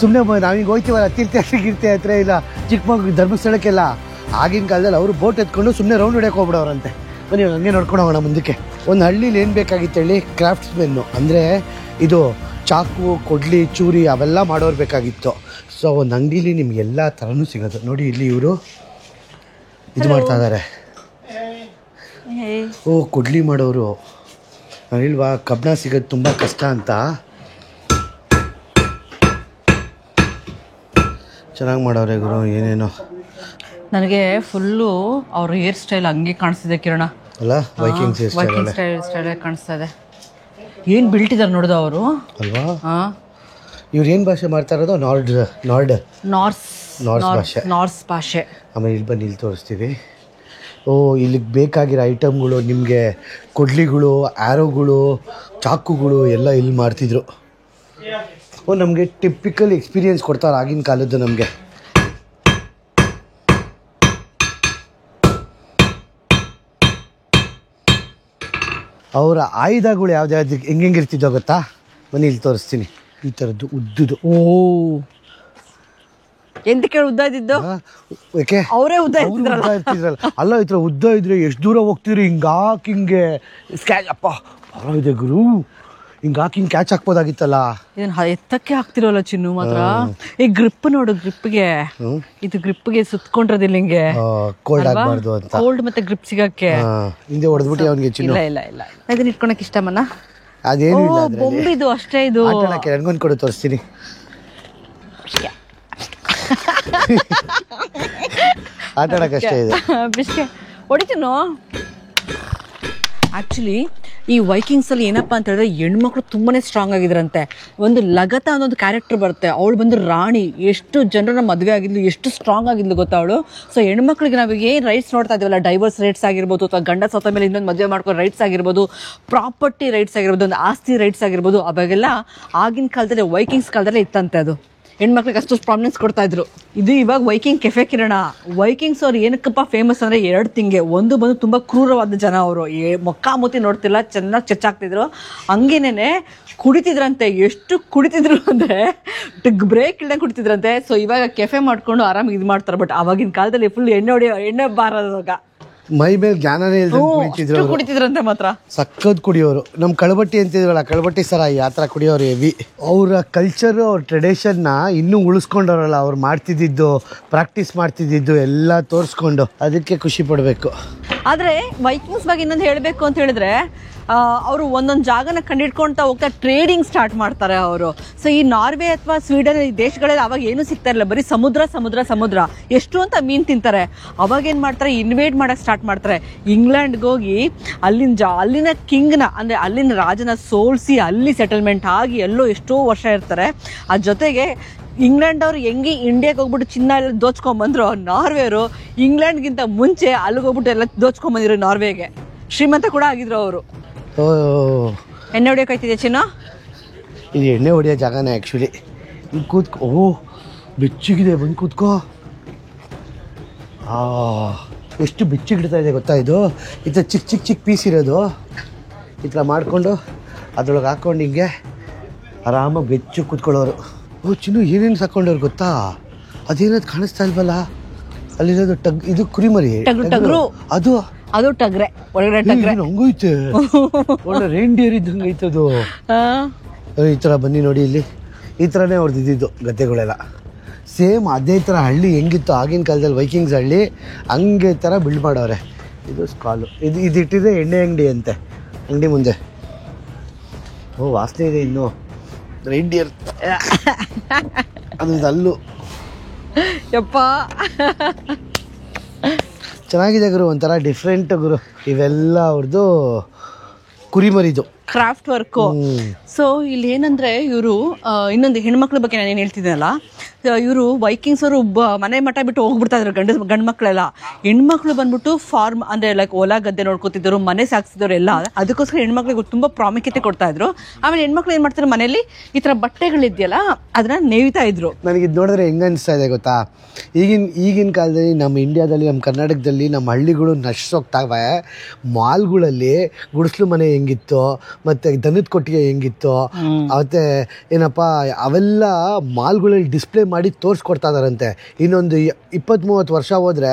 ಸುಮ್ಮನೆ ನಾವೀಗ ಹೋಗ್ತೀವಲ್ಲ ತೀರ್ಥ ಹತ್ರ ಇಲ್ಲ ಚಿಕ್ಕಮಗಳೂರು ಧರ್ಮಸ್ಥಳಕ್ಕೆಲ್ಲ, ಆಗಿನ ಕಾಲದಲ್ಲಿ ಅವರು ಬೋಟ್ ಎತ್ಕೊಂಡು ಸುಮ್ಮನೆ ರೌಂಡ್ ಹೊಡ್ಯಕ್ಕೆ ಹೋಗ್ಬಿಡೋರಂತೆ. ಬನ್ನಿ ಹಂಗೆ ನೋಡ್ಕೊಂಡು ಹೋಗೋಣ ಮುಂದಕ್ಕೆ. ಒಂದು ಹಳ್ಳಿಲಿ ಏನು ಬೇಕಾಗಿತ್ತು ಹೇಳಿ, ಕ್ರಾಫ್ಟ್ಸ್ಮೆನ್ನು ಅಂದರೆ ಇದು ಚಾಕು, ಕೊಡ್ಲಿ, ಚೂರಿ ಅವೆಲ್ಲ ಮಾಡೋರು ಬೇಕಾಗಿತ್ತು. ಸೊ ಒಂದು ಅಂಗಡೀಲಿ ನಿಮ್ಗೆ ಎಲ್ಲ ಥರನೂ ಸಿಗೋದು. ನೋಡಿ ಇಲ್ಲಿ ಇವರು ಇದು ಮಾಡ್ತಾ ಇದ್ದಾರೆ. ಕೊಡ್ಲಿ ಮಾಡೋರು. ನಾನಿಲ್ವಾ, ಕಬ್ಬಣ ಸಿಗೋದು ತುಂಬ ಕಷ್ಟ ಅಂತ. ಚೆನ್ನಾಗಿ ಮಾಡೋರೆ ಗುರು, ಏನೇನೋ. ನನಗೆ ಫುಲ್ಲು ಅವ್ರ ಹೇರ್ ಸ್ಟೈಲ್ ಹಂಗೆ ಕಾಣಿಸ್ತಿದೆ ಕಿರಣ ಅಲ್ಲ, ವೈಕಿಂಗ್ ಸ್ಟೈಲ್ ಕಾಣಿಸ್ತಾ ಇದೆ. ಏನು ಬಿಲ್ಟಿದ್ದಾರೆ ನೋಡಿದ ಅವರು ಅಲ್ವಾ? ಇವ್ರು ಏನು ಭಾಷೆ ಮಾಡ್ತಾ ಇರೋದು? ನಾರ್ಸ್ ಭಾಷೆ. ಆಮೇಲೆ ಇಲ್ಲಿ ಬಂದು ಇಲ್ಲಿ ತೋರಿಸ್ತೀವಿ. ಇಲ್ಲಿಗೆ ಬೇಕಾಗಿರೋ ಐಟಮ್ಗಳು ನಿಮಗೆ ಕೊಡ್ಲಿಗಳು, ಆ್ಯರೋಗಳು, ಚಾಕುಗಳು ಎಲ್ಲ ಇಲ್ಲಿ ಮಾಡ್ತಿದ್ರು. ನಮಗೆ ಟಿಪಿಕಲ್ ಎಕ್ಸ್ಪೀರಿಯೆನ್ಸ್ ಕೊಡ್ತಾರೆ ಆಗಿನ ಕಾಲದ್ದು ನಮಗೆ. ಅವರ ಆಯುಧಗಳು ಯಾವ್ದು ಹೆಂಗಿರ್ತಿದ್ದೋ ಗೊತ್ತಾ? ಬನ್ನಿ ಇಲ್ಲಿ ತೋರಿಸ್ತೀನಿ. ಈ ಥರದ್ದು ಉದ್ದುದು. ಓ, ಎಂತಕ್ಕೆ ಉದ್ದ ಇದ್ದಿದ್ದು? ಯಾಕೆ ಅವರೇ ಉದ್ದ ಇರ್ತಿದ್ರಲ್ಲ. ಅಲ್ಲ, ಈ ಥರ ಉದ್ದ ಇದ್ರೆ ಎಷ್ಟು ದೂರ ಹೋಗ್ತೀರಿ? ಹಿಂಗಾಕಿ ಹಿಂಗೆ ಸ್ಕ್ಯಾಚ್. ಅಪ್ಪ ಪರವಿದೆ ಗುರು, ಹಿಂಗಾಕಿ ಹಿಂಗೆ ಕ್ಯಾಚ್ ಹಾಕ್ಬೋದಾಗಿತ್ತಲ್ಲ. ಇದನ್ನ ಎತ್ತಕ್ಕೆ ಹಾಕ್ತಿರೋಲ್ಲ ಚಿನ್ನು ಮಾತ್ರ. ಈ ಗ್ರಿಪ್ ನೋಡು, ಗ್ರಿಪ್ಗೆ ಇದು ಗ್ರಿಪ್ಗೆ ಸುತ್ಕೊಂಡಿರೋದಿಲ್ಲ ಹಿಂಗೆ, ಕೋಲ್ಡ್ ಆಗಬಾರ್ದು ಅಂತ. ಕೋಲ್ಡ್ ಮತ್ತೆ ಗ್ರಿಪ್ ಸಿಗಕ್ಕೆ ಹಿಂದೆ ಹೊಡೆದ್ಬಿಟ್ಟು ಅವನಿಗೆ ಚಿನ್ನು. ಇಲ್ಲ ಇದನ್ನ ಇಟ್ಕೊಳಕ್ ಇಷ್ಟಮನ್ನ. ಅದೇನು ಇಲ್ಲ, ಬೊಂಬಿದು ಅಷ್ಟೇ. ಇದು ನನಗೊಂದು ಕೊಡು, ತೋರಿಸ್ತೀನಿ. ಆಟ ಆಡೋಕ್ಕಷ್ಟೇ ಇದೆ. ಬಿಸ್ಕೆ ಹೊಡಿತೀನೋ. ಆ್ಯಕ್ಚುಲಿ ಈ ವೈಕಿಂಗ್ಸಲ್ಲಿ ಏನಪ್ಪ ಅಂತ ಹೇಳಿದ್ರೆ ಹೆಣ್ಮಕ್ಳು ತುಂಬಾ ಸ್ಟ್ರಾಂಗ್ ಆಗಿದ್ರಂತೆ. ಒಂದು ಲಗತ ಅನ್ನೋದು ಕ್ಯಾರೆಕ್ಟರ್ ಬರುತ್ತೆ. ಅವಳು ಬಂದು ರಾಣಿ, ಎಷ್ಟು ಜನರನ್ನ ಮದುವೆ ಆಗಿದ್ಲು, ಎಷ್ಟು ಸ್ಟ್ರಾಂಗ್ ಆಗಿದ್ಲು ಗೊತ್ತಾ ಅವಳು. ಸೊ ಹೆಣ್ಮಕ್ಳಿಗೆ ನಾವು ಏನು ರೈಟ್ಸ್ ನೋಡ್ತಾ ಇದ್ದೀವಲ್ಲ, ಡೈವರ್ಸ್ ರೈಟ್ಸ್ ಆಗಿರ್ಬೋದು, ಅಥವಾ ಗಂಡ ಸತ್ತ ಮೇಲೆ ಇನ್ನೊಂದು ಮದುವೆ ಮಾಡ್ಕೋ ರೈಟ್ಸ್ ಆಗಿರ್ಬೋದು, ಪ್ರಾಪರ್ಟಿ ರೈಟ್ಸ್ ಆಗಿರ್ಬೋದು, ಒಂದು ಆಸ್ತಿ ರೈಟ್ಸ್ ಆಗಿರ್ಬೋದು, ಅವಾಗೆಲ್ಲ ಆಗಿನ ಕಾಲದಲ್ಲಿ ವೈಕಿಂಗ್ಸ್ ಕಾಲದಲ್ಲೇ ಇತ್ತಂತೆ. ಅದು ಹೆಣ್ಮಕ್ಳಿಗೆ ಅಷ್ಟು ಪ್ರಾಮಿನೆನ್ಸ್ ಕೊಡ್ತಾ ಇದ್ರು. ಇದು ಇವಾಗ ವೈಕಿಂಗ್ ಕೆಫೆ ಕಿರಣ. ವೈಕಿಂಗ್ಸ್ ಅವ್ರು ಏನಕ್ಕಪ್ಪ ಫೇಮಸ್ ಅಂದರೆ 2 ತಿಂಗೆ. ಒಂದು ಬಂದು ತುಂಬ ಕ್ರೂರವಾದ ಜನ ಅವರು, ಮೊಕ್ಕಾಮುತಿ ನೋಡ್ತಿಲ್ಲ, ಚೆನ್ನಾಗಿ ಚಚ್ಚಾಕ್ತಿದ್ರು. ಹಂಗೇನೆ ಕುಡಿತಿದ್ರಂತೆ. ಎಷ್ಟು ಕುಡಿತಿದ್ರು ಅಂದರೆ ಬ್ರೇಕ್ ಇಲ್ದಂಗೆ ಕುಡಿತಿದ್ರಂತೆ. ಸೊ ಇವಾಗ ಕೆಫೆ ಮಾಡ್ಕೊಂಡು ಆರಾಮಾಗಿ ಇದು ಮಾಡ್ತಾರೆ. ಬಟ್ ಆವಾಗಿನ ಕಾಲದಲ್ಲಿ ಫುಲ್ ಎಣ್ಣೆ ಬಾರದಾಗ ಮೈ ಮೇಲೆ ಜ್ಞಾನನೇ ಇಲ್ದಂಗೆ ಕುಡಿತಿದ್ರಂತೆ ಮಾತ್ರ. ಸಕ್ಕತ್ ಕುಡಿಯೋರು. ನಮ್ಮ ಕಳಬಟ್ಟಿ ಅಂತಿದ್ರಲ್ಲ, ಕಳಬಟ್ಟಿ ಸರ ಆ ಥರ ಕುಡಿಯೋರು ಹೆವಿ. ಅವರ ಕಲ್ಚರು, ಅವ್ರ ಟ್ರೆಡಿಷನ್ನ ಇನ್ನೂ ಉಳಿಸ್ಕೊಂಡವ್ರಲ್ಲ. ಅವ್ರು ಮಾಡ್ತಿದ್ದಿದ್ದು, ಪ್ರಾಕ್ಟೀಸ್ ಮಾಡ್ತಿದ್ದಿದ್ದು ಎಲ್ಲ ತೋರಿಸ್ಕೊಂಡು, ಅದಕ್ಕೆ ಖುಷಿ ಪಡಬೇಕು. ಆದರೆ ವೈಕಿಂಗ್ಸ್ ಬಗ್ಗೆ ಇನ್ನೊಂದು ಹೇಳಬೇಕು ಅಂತ ಹೇಳಿದ್ರೆ, ಅವರು ಒಂದೊಂದು ಜಾಗನ ಕಂಡಿಡ್ಕೊಳ್ತಾ ಹೋಗ್ತಾ ಟ್ರೇಡಿಂಗ್ ಸ್ಟಾರ್ಟ್ ಮಾಡ್ತಾರೆ ಅವರು. ಸೊ ಈ ನಾರ್ವೆ ಅಥವಾ ಸ್ವೀಡನ್ ಈ ದೇಶಗಳಲ್ಲಿ ಅವಾಗ ಏನೂ ಸಿಗ್ತಾ ಇರಲಿಲ್ಲ, ಬರೀ ಸಮುದ್ರ. ಎಷ್ಟು ಅಂತ ಮೀನು ತಿಂತಾರೆ. ಅವಾಗ ಏನು ಮಾಡ್ತಾರೆ, ಇನ್ವೇಟ್ ಮಾಡೋಕ್ಕೆ ಸ್ಟಾರ್ಟ್ ಮಾಡ್ತಾರೆ. ಇಂಗ್ಲೆಂಡ್ಗೆ ಹೋಗಿ ಅಲ್ಲಿನ ಕಿಂಗ್ನ, ಅಂದರೆ ಅಲ್ಲಿನ ರಾಜನ ಸೋಲಿಸಿ ಅಲ್ಲಿ ಸೆಟಲ್ಮೆಂಟ್ ಆಗಿ ಎಲ್ಲೋ ಎಷ್ಟೋ ವರ್ಷ ಇರ್ತಾರೆ. ಅದ್ರ ಜೊತೆಗೆ ಇಂಗ್ಲೆಂಡ್ ಅವ್ರು ಹೆಂಗೆ ಇಂಡಿಯಾಗೆ ಹೋಗ್ಬಿಟ್ಟು ಚಿನ್ನ ಎಲ್ಲ ದೋಚ್ಕೊಂಡ್ಬಂದ್ರು, ನಾರ್ವೆಯವರು ಇಂಗ್ಲೆಂಡ್ಗಿಂತ ಮುಂಚೆ ಅಲ್ಲಿಗೆ ಹೋಗ್ಬಿಟ್ಟು ಎಲ್ಲ ದೋಚ್ಕೊಂಡ್ಬಂದಿರೋ ನಾರ್ವೆಗೆ. ಶ್ರೀಮಂತ ಕೂಡ ಆಗಿದ್ರು ಅವರು. ಎಣ್ಣೆ ಹೊಡಿಯೋಕಾಯ್ತಿದೆ ಚಿನ್ನ? ಇದು ಎಣ್ಣೆ ಹೊಡಿಯೋ ಜಾಗನೇ ಆ್ಯಕ್ಚುಲಿ. ಇಲ್ಲಿ ಕೂತ್ಕೋ. ಓ, ಬೆಚ್ಚಗಿದೆ, ಬಂದು ಕೂತ್ಕೋ. ಎಷ್ಟು ಬೆಚ್ಚಿಗಿಡ್ತಾ ಇದೆ ಗೊತ್ತಾ ಇದು. ಈ ಥರ ಚಿಕ್ಕ ಪೀಸ್ ಇರೋದು, ಈ ಥರ ಮಾಡಿಕೊಂಡು ಅದ್ರೊಳಗೆ ಹಾಕ್ಕೊಂಡು ಹಿಂಗೆ ಆರಾಮಾಗಿ ಬೆಚ್ಚು ಕೂತ್ಕೊಳ್ಳೋರು. ಓ ಚಿನ್ನು, ಏನೇನು ಸಾಕೊಂಡವ್ರು ಗೊತ್ತಾ? ಅದೇನದು ಕಾಣಿಸ್ತಾ ಇಲ್ವಲ್ಲ ಅಲ್ಲಿರೋದು? ಇದು ಕುರಿಮರಿ, ಅದು ಟಗ್ರೆ, ಒಳಗಡೆ ಟಗ್ರೆ ಹಂಗೈತೆ. ಒಳ್ಳೆ ರೇಂಡಿಯರ್ ಇದ್ದಂಗೆ ಐತದು. ಈ ಥರ ಬನ್ನಿ ನೋಡಿ, ಇಲ್ಲಿ ಈ ಥರನೇ ಅವ್ರದ್ದು ಇದ್ದಿದ್ದು ಗದ್ದೆಗಳೆಲ್ಲ. ಸೇಮ್ ಅದೇ ಥರ ಹಳ್ಳಿ ಹೆಂಗಿತ್ತು ಆಗಿನ ಕಾಲದಲ್ಲಿ ವೈಕಿಂಗ್ಸ್ ಹಳ್ಳಿ, ಹಂಗೆ ಥರ ಬಿಲ್ಡ್ ಮಾಡವ್ರೆ. ಇದು ಸ್ಕಾಲು, ಇದು ಇಟ್ಟಿದೆ ಎಣ್ಣೆ ಅಂಗಡಿ ಅಂತೆ, ಅಂಗಡಿ ಮುಂದೆ. ಓ, ವಾಸನೆ ಇದೆ ಇನ್ನು. ರೇಂಡಿಯರ್ ಅದು ಅಲ್ಲು. ಯಪ್ಪ, ಚೆನ್ನಾಗಿದೆ ಗುರು, ಒಂಥರ ಡಿಫ್ರೆಂಟ್ ಗುರು. ಇವೆಲ್ಲ ಅವ್ರದ್ದು ಕುರಿಮರಿದು ಕ್ರಾಫ್ಟ್ ವರ್ಕು. ಸೊ ಇಲ್ಲಿ ಏನಂದ್ರೆ ಇವರು ಇನ್ನೊಂದು ಹೆಣ್ಮಕ್ಳ ಬಗ್ಗೆ ನಾನು ಏನು ಹೇಳ್ತಿದ್ದೆನಲ್ಲ, ಇವರು ವೈಕಿಂಗ್ಸ್ ಅವರು ಮನೆ ಮಠ ಬಿಟ್ಟು ಹೋಗ್ಬಿಡ್ತಾ ಇದ್ರು ಗಂಡು ಮಕ್ಕಳೆಲ್ಲ. ಹೆಣ್ಮಕ್ಳು ಬಂದ್ಬಿಟ್ಟು ಫಾರ್ಮ್ ಅಂದ್ರೆ ಲೈಕ್ ಹೊಲ ಗದ್ದೆ ನೋಡ್ಕೊತಿದ್ರು, ಮನೆ ಸಾಗಿಸಿದವರು ಎಲ್ಲ. ಅದಕ್ಕೋಸ್ಕರ ಹೆಣ್ಮಕ್ಳಿಗೆ ತುಂಬಾ ಪ್ರಾಮುಖ್ಯತೆ ಕೊಡ್ತಾ ಇದ್ರು. ಆಮೇಲೆ ಹೆಣ್ಮಕ್ಳು ಏನ್ ಮಾಡ್ತಾರೆ, ಮನೇಲಿ ಈ ತರ ಬಟ್ಟೆಗಳಿದೆಯಲ್ಲ ಅದನ್ನ ನೇಯ್ತಾ ಇದ್ರು. ನನಗೆ ಇದು ನೋಡಿದ್ರೆ ಹೆಂಗ ಅನಿಸ್ತಾ ಇದೆ ಗೊತ್ತಾ, ಈಗಿನ ಕಾಲದಲ್ಲಿ ನಮ್ಮ ಇಂಡಿಯಾದಲ್ಲಿ, ನಮ್ಮ ಕರ್ನಾಟಕದಲ್ಲಿ ನಮ್ಮ ಹಳ್ಳಿಗಳು ನಶಿಸೋಗ್ತಾವೆ. ಮಾಲ್ಗಳಲ್ಲಿ ಗುಡಿಸ್ಲು ಮನೆ ಹೆಂಗಿತ್ತು, ಮತ್ತೆ ದನದ ಕೊಟ್ಟಿಗೆ ಹೆಂಗಿತ್ತು, ಮತ್ತೆ ಏನಪ್ಪ ಅವೆಲ್ಲ ಮಾಲ್ಗಳಲ್ಲಿ ಡಿಸ್ಪ್ಲೇ ಮಾಡಿ ತೋರಿಸ್ಕೊಡ್ತಾ ಇದಾರಂತೆ. ಇನ್ನೊಂದು 20-30 ವರ್ಷ ಹೋದರೆ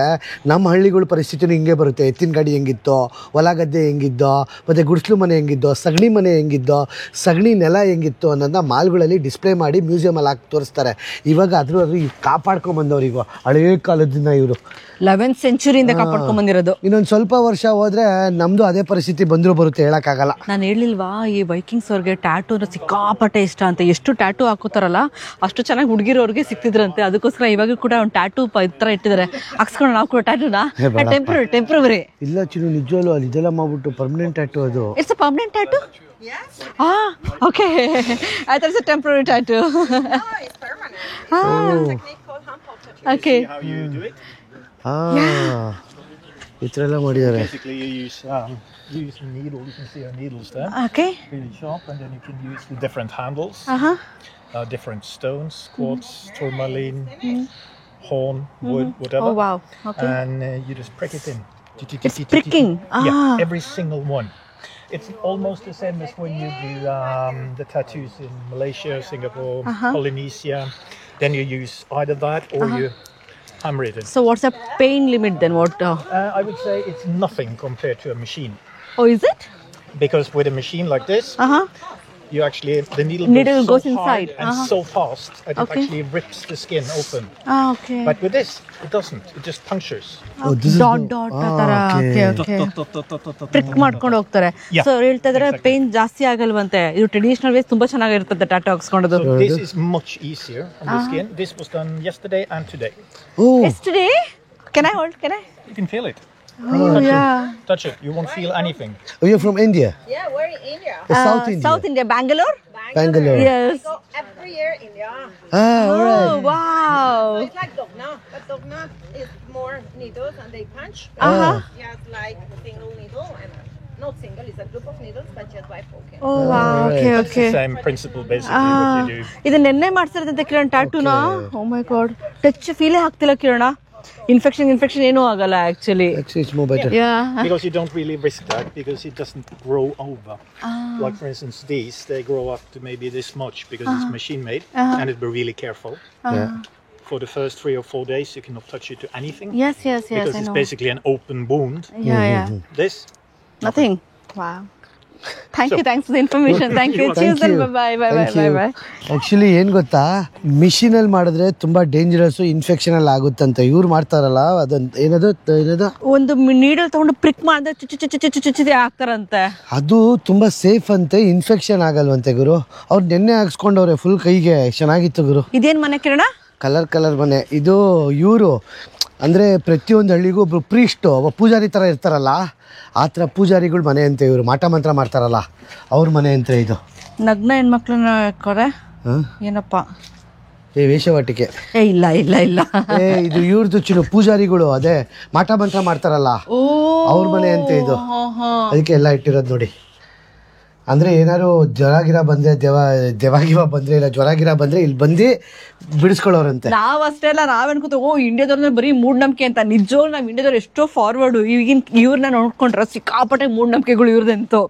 ನಮ್ಮ ಹಳ್ಳಿಗಳ ಪರಿಸ್ಥಿತಿನೂ ಹಿಂಗೆ ಬರುತ್ತೆ. ಎತ್ತಿನ ಗಾಡಿ ಹೆಂಗಿತ್ತೋ, ಹೊಲ ಗದ್ದೆ ಹೆಂಗಿದ್ದೋ, ಮತ್ತು ಗುಡಿಸ್ಲು ಮನೆ ಹೆಂಗಿದ್ದೋ, ಸಗಣಿ ಮನೆ ಹೆಂಗಿದ್ದೋ, ಸಗಣಿ ನೆಲ ಹೆಂಗಿತ್ತು ಅನ್ನೋದನ್ನ ಮಾಲ್ಗಳಲ್ಲಿ ಡಿಸ್ಪ್ಲೇ ಮಾಡಿ ಮ್ಯೂಸಿಯಮಲ್ಲಿ ಹಾಕಿ ತೋರಿಸ್ತಾರೆ. ಇವಾಗ ಅದ್ರ ಕಾಪಾಡ್ಕೊಂಬಂದವ್ರು ಈಗ ಹಳೇ ಕಾಲದಿಂದ. ಇವರು 11th ಸೆಂಚುರಿಯಿಂದ ಕಾಪಾಡ್ಕೊಂಡ್ಬಂದಿರೋದು. ಇನ್ನೊಂದು ಸ್ವಲ್ಪ ವರ್ಷ ಹೋದ್ರೆ ನಮ್ದು ಅದೇ ಪರಿಸ್ಥಿತಿ ಬಂದರೂ ಬರುತ್ತೆ, ಹೇಳಕ್ಕಾಗಲ್ಲ. ನಾನು ಹೇಳಿಲ್ವಾ, ಈ ವೈಕಿಂಗ್ಸ್ ಅವ್ರಿಗೆ ಟ್ಯಾಟೂ ಅಂದ್ರೆ ಸಿಕ್ಕಾಪಟ್ಟೆ ಇಷ್ಟ ಅಂತ. ಎಷ್ಟು ಟ್ಯಾಟೂ ಹಾಕೋತಾರಲ್ಲ ಅಷ್ಟು ಚೆನ್ನಾಗಿ ಹುಡುಗಿರೋರಿಗೆ ಸಿಕ್ತಿದ್ರಂತೆ. ಅದಕ್ಕೋಸ್ಕರ ಇವಾಗ ಕೂಡ ಒಂದು ಟ್ಯಾಟೂ ಥರ ಇಟ್ಟಿದ್ದಾರೆ. ಹಾಕ್ಸ್ಕೊಂಡು ನಾವು ಕೂಡ ಟ್ಯಾಟೂನಾ ಟೆಂಪ್ರವರಿ ಇಲ್ಲ ಚಿನ್ನು, ನಿಜವಲ್ಲೂ ಅಲ್ಲಿ ಇದೆಲ್ಲ ಮಾಡ್ಬಿಟ್ಟು ಪರ್ಮನೆಂಟ್ ಟ್ಯಾಟೂ. ಅದು it's a permanent tattoo. Okay, I thought it's a temporary tattoo. No, it's permanent. Technique called Hampel tattoo. Okay. How you do it? ಈ ಥರ ಎಲ್ಲ ಮಾಡಿದ್ದಾರೆ. Basically, you use a needle. You can see our needles there. Okay. Really sharp, and then you can use the different handles. Different stones, quartz, tourmaline, horn, wood, whatever. Oh wow. Okay. And you just prick it in. It's pricking. Yeah, every single one. It's almost the same as when you do the tattoos in Malaysia, Singapore, Polynesia. Then you use either that or you hammer it in. So what's the pain limit then? What? I would say it's nothing compared to a machine. Oh, is it? Because with a machine like this, you actually, the needle Needle goes goes so hard inside. and so fast that it Okay. actually rips the skin open. Ah, okay. But with this, it doesn't. It just punctures. Oh, this is dot the- dot Ah, ತರ okay. Trick ಮಾಡ್ಕೊಂಡು ಹೋಗ್ತಾರೆ. Yeah, so ಹೇಳ್ತಾ ಇದ್ರೆ exactly. Pain ಜಾಸ್ತಿ ಆಗಲ್ವಂತೆ. ಇದು traditional ways ತುಂಬಾ ಚೆನ್ನಾಗಿರ್ತದೆ ಟಾಟೋ ಹಾಕ್ಸ್ಕೊಳ್ಳೋದು. So this is much easier on the skin. This was done yesterday and today. Oh, Yesterday, can I hold? Can I? You can feel it. Oh yeah. Touch it. You won't feel anything. oh, you're from India? Yeah, we're in India. South India? South India, Bangalore. Bangalore. Yes. We go every year India. Ah, all right. Oh wow. So it's like Dogna, but Dogna is more needles and they punch. Just like a single needle and not single, it's a group of needles, but just by poking. Oh wow. Okay, It's okay. the same principle basically what you do. ಇದನ್ನ ನೆನ್ನೆ ಮಾಡ್ಸಿರೋದಂತೆ ಕಿರಣ್ ಟ್ಯಾಟೂನಾ. ಓ ಮೈ god, touch ಫೀಲೇ ಆಗ್ತಿಲ್ಲ ಕಿರಣ. Infection ಏನೂ ಆಗಲ್ಲ actually. Actually, it's more better. Yeah Because you don't really risk that because it doesn't grow over. Like for instance these, they grow up to maybe this much because it's machine made and it be really careful. Yeah. For the first 3 or 4 days you cannot touch it to anything yes because I it's know. basically an open wound. Yeah. This, Nothing. Wow. Thanks for the information. Thank you. Thank Cheers then. you. Thank you. Bye. Actually ಏನ್ ಗೊತ್ತಾ, ಮಿಷಿನಲ್ಲಿ ಮಾಡಿದ್ರೆ ತುಂಬಾ dangerous, infection ಎಲ್ಲ ಆಗುತ್ತಂತ. ಇವ್ರು ಮಾಡ್ತಾರಲ್ಲ ಅದಂತ ಏನದು ಒಂದು ನೀಡಲ್ ತಗೊಂಡು ಪ್ರಿಕ್ ಮಾಡಿದ್ರೆ ಚುಚ್ಚಿ ಆಗ್ತಾರಂತೆ. ಅದು ತುಂಬಾ ಸೇಫ್ ಅಂತೆ, ಇನ್ಫೆಕ್ಷನ್ ಆಗಲ್ವಂತೆ ಗುರು. ಅವ್ರು ನೆನ್ನೆ ಹಾಕ್ಸ್ಕೊಂಡವ್ರೆ ಫುಲ್ ಕೈಗೆ. ಚೆನ್ನಾಗಿತ್ತು ಗುರು. ಇದೇನ್ ಮನೆ ಕಿರಣ? ಕಲರ್ ಮನೆ ಇದು. ಇವರು ಅಂದರೆ ಪ್ರತಿಯೊಂದು ಹಳ್ಳಿಗೂ ಒಬ್ರು ಪ್ರೀಸ್ಟು, ಒಬ್ಬ ಪೂಜಾರಿ ಥರ ಇರ್ತಾರಲ್ಲ, ಆ ಥರ ಪೂಜಾರಿಗಳ ಮನೆ ಅಂತ ಇವರು. ಮಾಟ ಮಂತ್ರ ಮಾಡ್ತಾರಲ್ಲ ಅವ್ರ ಮನೆ ಅಂತ ಇದು. ನಗ್ನ ಹೆಣ್ಮಕ್ಳನ್ನ ಕೊರೆ ಏನಪ್ಪ ವೇಷವಾಟಿಕೆ. ಇಲ್ಲ ಇದು ಇವ್ರದ್ದು ಚಿನ್ನು ಪೂಜಾರಿಗಳು, ಅದೇ ಮಾಟ ಮಂತ್ರ ಮಾಡ್ತಾರಲ್ಲ ಅವ್ರ ಮನೆ ಅಂತ ಇದು. ಅದಕ್ಕೆ ಎಲ್ಲ ಇಟ್ಟಿರೋದು ನೋಡಿ. ಅಂದರೆ ಏನಾದ್ರು ಜ್ವರ ಬಂದರೆ ದೆವಾಗಿವ ಬಂದರೆ ಇಲ್ಲ ಜ್ವರ ಬಂದರೆ ಇಲ್ಲಿ ಬಂದು ಬಿಡಿಸ್ಕೊಳ್ಳೋರಂತೆ. ನಾವ್ ಅಷ್ಟೇ ಅಲ್ಲ, ನಾವ್ ಅನ್ಕೋತ ಇಂಡಿಯಾದವ್ರ ಬರೀ ಮೂಢನಂಬಿಕೆ ಅಂತ. ನಿಜವಾಗ್ಲೂ ನಾವ್ ಇಂಡಿಯಾದವ್ರು ಎಷ್ಟೋ ಫಾರ್ವರ್ಡ್. ಈಗಿನ ಇವ್ರನ್ನ ನೋಡ್ಕೊಂಡ್ರೆ ಸಿಕ್ಕಾಪಟ್ಟೆ ಮೂಢನಂಬಿಕೆಗಳು ಇವ್ರದಂತೂ.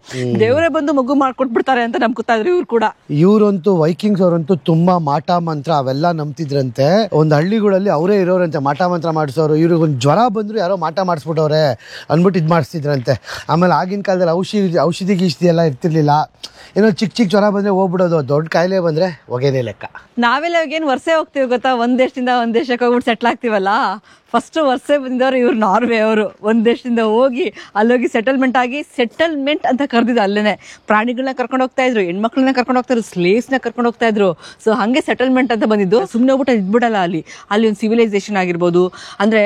ದೇವರೇ ಬಂದು ಮಗು ಮಾಡ್ಕೊಟ್ಬಿಡ್ತಾರೆ ಅಂತ ನಂಬ್ಕೊತಾ ಇದ್ರು ಇವ್ರು ಕೂಡ. ಇವ್ರಂತೂ ವೈಕಿಂಗ್ಸ್ ಅವರಂತೂ ತುಂಬಾ ಮಾಟ ಮಂತ್ರ ಅವೆಲ್ಲ ನಂಬ್ತಿದ್ರಂತೆ. ಒಂದು ಹಳ್ಳಿಗಳಲ್ಲಿ ಅವರೇ ಇರೋರಂತೆ ಮಾಟ ಮಂತ್ರ ಮಾಡಿಸೋರು. ಇವ್ರಿಗೆ ಒಂದು ಜ್ವರ ಬಂದ್ರು ಯಾರೋ ಮಾಟ ಮಾಡಿಸ್ಬಿಟ್ಟವ್ರೆ ಅಂದ್ಬಿಟ್ಟು ಇದು ಮಾಡಿಸ್ತಿದ್ರಂತೆ. ಆಮೇಲೆ ಆಗಿನ ಕಾಲದಲ್ಲಿ ಔಷಧಿ ಗೀಷಧಿ ಎಲ್ಲ ಇರ್ತಿರ್ಲಿಲ್ಲ. ಏನೋ ಚಿಕ್ಕ ಜ್ವರ ಬಂದ್ರೆ ಹೋಗ್ಬಿಡೋದು, ದೊಡ್ಡ ಕಾಯಿಲೆ ಬಂದ್ರೆ ಹೊಗೆನೇ ಲೆಕ್ಕ. ನಾವೆಲ್ಲ ಇವಾಗೇನು ವರ್ಷ ಹೋಗ್ತೀವಿ ಗೊತ್ತಾ, ಒಂದ್ ದೇಶದಿಂದ ಒಂದ್ ದೇಶಕ್ಕೆ ಹೋಗ್ಬಿಟ್ಟು ಸೆಟ್ಲ್ ಆಗ್ತೀವಲ್ಲ. ಫಸ್ಟ್ ವರ್ಷ ಬಂದವರು ಇವ್ರು ನಾರ್ವೆ ಅವರು. ಒಂದ್ ದೇಶದಿಂದ ಹೋಗಿ ಅಲ್ಲೋಗಿ ಸೆಟಲ್ಮೆಂಟ್ ಅಂತ ಕರೆದಿದ್ದು. ಅಲ್ಲೇನೆ ಪ್ರಾಣಿಗಳನ್ನ ಕರ್ಕೊಂಡು ಹೋಗ್ತಾ ಇದ್ರು, ಹೆಣ್ಮಕ್ಳನ್ನ ಕರ್ಕೊಂಡು ಹೋಗ್ತಾ ಇದ್ರು, ಸ್ಲೇವ್ಸ್ನ ಕರ್ಕೊಂಡು ಹೋಗ್ತಾ ಇದ್ರು. ಸೊ ಹಂಗೆ ಸೆಟಲ್ಮೆಂಟ್ ಅಂತ ಬಂದಿದ್ದು. ಸುಮ್ಮನೆ ಹೋಗ್ಬಿಟ್ಟು ಇದ್ಬಿಡಲ್ಲ. ಅಲ್ಲಿ ಒಂದು ಸಿವಿಲೈಸೇಷನ್ ಆಗಿರ್ಬೋದು, ಅಂದ್ರೆ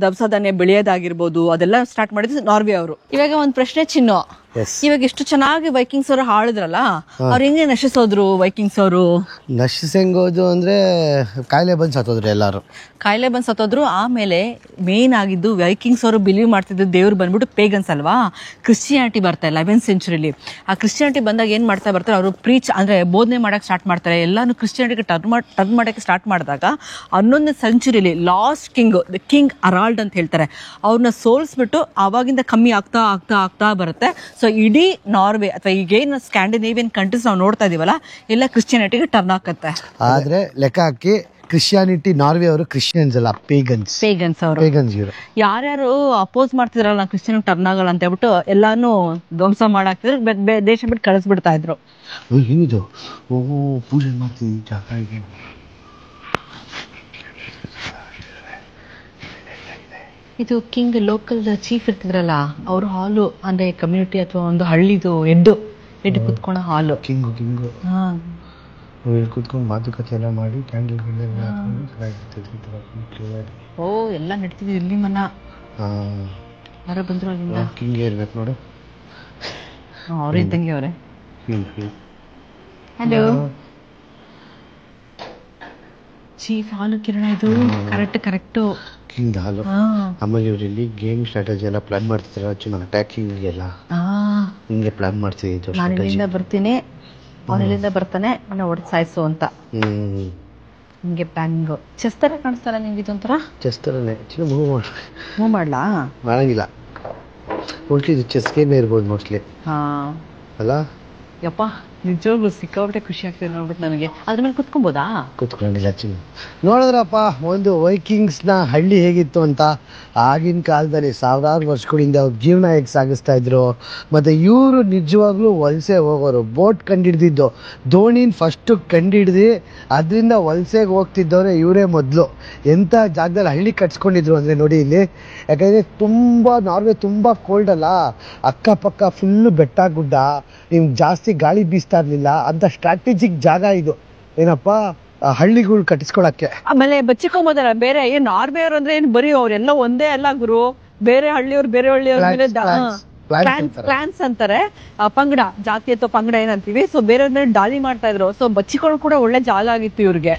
ದವಸ ಧಾನ್ಯ ಬೆಳೆಯೋದಾಗಿರ್ಬೋದು, ಅದೆಲ್ಲ ಸ್ಟಾರ್ಟ್ ಮಾಡಿದ್ದು ನಾರ್ವೆ ಅವರು. ಇವಾಗ ಒಂದು ಪ್ರಶ್ನೆ ಚಿನ್ನು, ಇವಾಗ ಎಷ್ಟು ಚೆನ್ನಾಗಿ ವೈಕಿಂಗ್ಸ್ ಅವರು ಆಳಿದ್ರಲ್ಲ, ಅವ್ರು ಹೆಂಗೆ ನಶಿಸೋದ್ರು ವೈಕಿಂಗ್ಸ್ ಅವರು? ನಶಿಸಂಗೋದು ಅಂದ್ರೆ ಕಾಯಿಲೆ ಬಂದು ಸತ್ತೋದ್ರು ಎಲ್ಲಾರು. ಕಾಯಿಲೆ ಬಂದು ಸತ್ತೋದ್ರು. ಆಮೇಲೆ ಮೇನ್ ಆಗಿದ್ದು ವೈಕಿಂಗ್ಸ್ ಅವರು ಬಿಲೀವ್ ಮಾಡ್ತಿದ್ದು ದೇವ್ರು ಬಂದ್ಬಿಟ್ಟು ಪೇಗನ್ಸ್ ಅಲ್ವಾ. ಕ್ರಿಶ್ಚಿಯಾನಿಟಿ ಬರ್ತಾರೆ 11th ಸೆಂಚುರಿಲಿ. ಆ ಕ್ರಿಶ್ಚಿಯಾನಿಟಿ ಬಂದಾಗ ಏನ್ ಮಾಡ್ತಾ ಬರ್ತಾರೆ ಅವರು, ಪ್ರೀಚ್ ಅಂದ್ರೆ ಬೋಧನೆ ಮಾಡಕ್ ಸ್ಟಾರ್ಟ್ ಮಾಡ್ತಾರೆ. ಎಲ್ಲಾನು ಕ್ರಿಶ್ಚಿಯಾನಿಟಿಗೆ ಟರ್ನ್ ಮಾಡಕ್ಕೆ ಸ್ಟಾರ್ಟ್ ಮಾಡಿದಾಗ 11ನೇ ಸೆಂಚುರಿಲಿ ಲಾಸ್ಟ್ ದ ಕಿಂಗ್ ಅರಾಲ್ಡ್ ಅಂತ ಹೇಳ್ತಾರೆ, ಅವ್ರನ್ನ ಸೋಲ್ಸ್ಬಿಟ್ಟು ಆವಾಗಿಂದ ಕಮ್ಮಿ ಆಗ್ತಾ ಬರುತ್ತೆ. ಸೊ ಇಡೀ ನಾರ್ವೆ ಅಥವಾ ಈಗೇನು ಸ್ಕ್ಯಾಂಡಿನೇವಿಯನ್ ಕಂಟ್ರೀಸ್ ನಾವು ನೋಡ್ತಾ ಇದೀವಲ್ಲ, ಎಲ್ಲ ಕ್ರಿಶ್ಚಿಯಾನಿಟಿಗೆ ಟರ್ನ್ ಆಗುತ್ತೆ. ಆದ್ರೆ ಲೆಕ್ಕ ಹಾಕಿ ಕ್ರಿಶ್ಚಿಯಾನಿಟಿ ನಾರ್ವೆ ಅವರು ಕ್ರಿಶ್ಚಿಯನ್ಸ್ ಅಲ್ಲ, ಪೇಗನ್ಸ್ ಅವರು. ಯಾರ್ಯಾರು ಅಪೋಸ್ ಮಾಡ್ತಿದ್ರಲ್ಲ ಕ್ರಿಶ್ಚಿಯನ್ ಟರ್ನ್ ಆಗಲ್ಲ ಅಂತ ಹೇಳ್ಬಿಟ್ಟು ಎಲ್ಲಾನು ಧ್ವಂಸ ಮಾಡಾಕ್ತಿದ್ರು, ದೇಶ ಬಿಟ್ಟು ಕಳಿಸ್ಬಿಡ್ತಾ ಇದ್ರು. ಏನಿದು ಪೂಜೆ ಮಾಡ್ತೀವಿ ಜಾಗ. ಇದು ಕಿಂಗ್ ಲೋಕಲ್ ಚೀಫ್ ಇರ್ತಿದ್ರಲ್ಲ, ಅವ್ರ ಹಾಲು ಅಂದ್ರೆ ಕಮ್ಯುನಿಟಿ ಅಥವಾ ಒಂದು ಹಳ್ಳಿದು ಎಡ್ಡು ಕುತ್ಕೊಳ್ಳೋ ಹಾಲು. ಕಿಂಗು ಕುತ್ಕೊಂಡು ಮಾತುಕತೆ ಎಲ್ಲ ಮಾಡಿ ಕ್ಯಾಂಡಲ್ ಓ ಎಲ್ಲ ನಡೀತಿದ್ವಿ ಇಲ್ಲಿ ಮನ. ಯಾರೋ ಬಂದ್ರು ಅಲ್ಲಿಂದ. ಕಿಂಗೇ ಇರ್ಬೇಕು ನೋಡು. ಅವ್ರ ಇದ್ದಂಗೆ ಅವ್ರೆ. ಹಲೋ ಚೀಫ್ ಹಾಲು ಕಿರಣ, ಇದು ಕರೆಕ್ಟು ಕಿಂಗ್ ಹಾಲು. ಆಮೇಲೆ ಇವರಲ್ಲಿ ಗೇಮ್ ಸ್ಟ್ರಾಟಜಿ ಎಲ್ಲ ಪ್ಲಾನ್ ಮಾಡ್ತಿದ್ದಾರೆ. ಚೆನ್ನಾಗಿ ಅಟ್ಯಾಕಿಂಗ್ ಎಲ್ಲ ಹಿಂಗೆ ಪ್ಲಾನ್ ಮಾಡ್ತಿದ್ದೆ. ನಾನು ಇಲ್ಲಿಂದ ಬರ್ತೀನಿ, ಅವನಿಲ್ಲಿಂದ ಬರ್ತಾನೆ, ನನ್ನ ಹೊಡೆದು ಸಾಯಿಸು ಅಂತ. ಹಿಂಗೆ ಪ್ಲಾನಿಂಗು. ಚೆಸ್ ತರ ಕಾಣಿಸ್ತಾರ ನಿಮ್ಗೆ ಇದೊಂಥರ? ಚೆಸ್ ತರನೇ. ಮೂವ್ ಮಾಡ್ಲಾ? ಮಾಡಂಗಿಲ್ಲ. ಮೋಸ್ಟ್ಲಿ ಇದು ಚೆಸ್ ಗೇಮ್ ಇರ್ಬೋದು ಮೋಸ್ಟ್ಲಿ ಹಾ ಅಲ್ಲ. ಯಪ್ಪ ನಿಜವಾಗ್ಲೂ ಸಿಕ್ಕಾಪಟ್ಟೆ ಖುಷಿ ಆಗ್ತದೆ ನೋಡ್ಬಿಟ್ಟು ನನಗೆ. ಅದ್ರ ಮೇಲೆ ಕುತ್ಕೊಬೋದಾ? ಕೂತ್ಕೊಂಡಿಲ್ಲ ಚಿನ್ನ. ನೋಡಿದ್ರಪ್ಪ ಒಂದು ವೈಕಿಂಗ್ಸ್ನ ಹಳ್ಳಿ ಹೇಗಿತ್ತು ಅಂತ. ಆಗಿನ ಕಾಲದಲ್ಲಿ ಸಾವಿರಾರು ವರ್ಷಗಳಿಂದ ಅವ್ರ ಜೀವನ ಹೇಗೆ ಸಾಗಿಸ್ತಾ ಇದ್ರು. ಮತ್ತು ಇವರು ನಿಜವಾಗ್ಲೂ ವಲಸೆ ಹೋಗೋರು. ಬೋಟ್ ಕಂಡಿಡ್ದಿದ್ದು, ದೋಣಿನ ಫಸ್ಟು ಕಂಡಿಡ್ದು ಅದರಿಂದ ವಲಸೆಗೆ ಹೋಗ್ತಿದ್ದವ್ರೆ ಇವರೇ ಮೊದಲು. ಎಂಥ ಜಾಗದಲ್ಲಿ ಹಳ್ಳಿ ಕಟ್ಸ್ಕೊಂಡಿದ್ರು ಅಂದರೆ ನೋಡಿ ಇಲ್ಲಿ. ಯಾಕಂದರೆ ತುಂಬ ನಾರ್ವೆ ತುಂಬ ಕೋಲ್ಡ್ ಅಲ್ಲ, ಅಕ್ಕಪಕ್ಕ ಫುಲ್ಲು ಬೆಟ್ಟ ಗುಡ್ಡ, ನಿಮ್ಗೆ ಜಾಸ್ತಿ ಗಾಳಿ ಬೀಸ್ತಾ ಇರಲಿಲ್ಲ. ಅಂತ ಸ್ಟ್ರಾಟಜಿಕ್ ಜಾಗ ಇದು ಏನಪ್ಪ ಹಳ್ಳಿಗಳು ಕಟ್ಟಿಸ್ಕೊಳಕ್ಕೆ. ಆಮೇಲೆ ಬಚ್ಚಿಕೊಂಬೋದಲ್ಲ ಬೇರೆ ಏನ್ ನಾರ್ವೆ ಅವ್ರು ಅಂದ್ರೆ ಏನ್ ಬರೀ ಅವ್ರೆಲ್ಲ ಒಂದೇ ಅಲ್ಲ ಗುರು, ಬೇರೆ ಹಳ್ಳಿಯವ್ರು ಬೇರೆ ಹಳ್ಳಿಯವ್ರ ಮೇಲೆ ಕ್ಲಾನ್ಸ್ ಅಂತಾರೆ, ಪಂಗಡ ಜಾತಿ ಅಥವಾ ಪಂಗಡ ಏನಂತೀವಿ. ಸೊ ಬೇರೆಯವ್ರನ್ನ ಡಾಲಿ ಮಾಡ್ತಾ ಇದ್ರು. ಸೊ ಬಚ್ಚಿಕೊಂಡು ಕೂಡ ಒಳ್ಳೆ ಜಾಗ ಆಗಿತ್ತು ಇವ್ರಿಗೆ.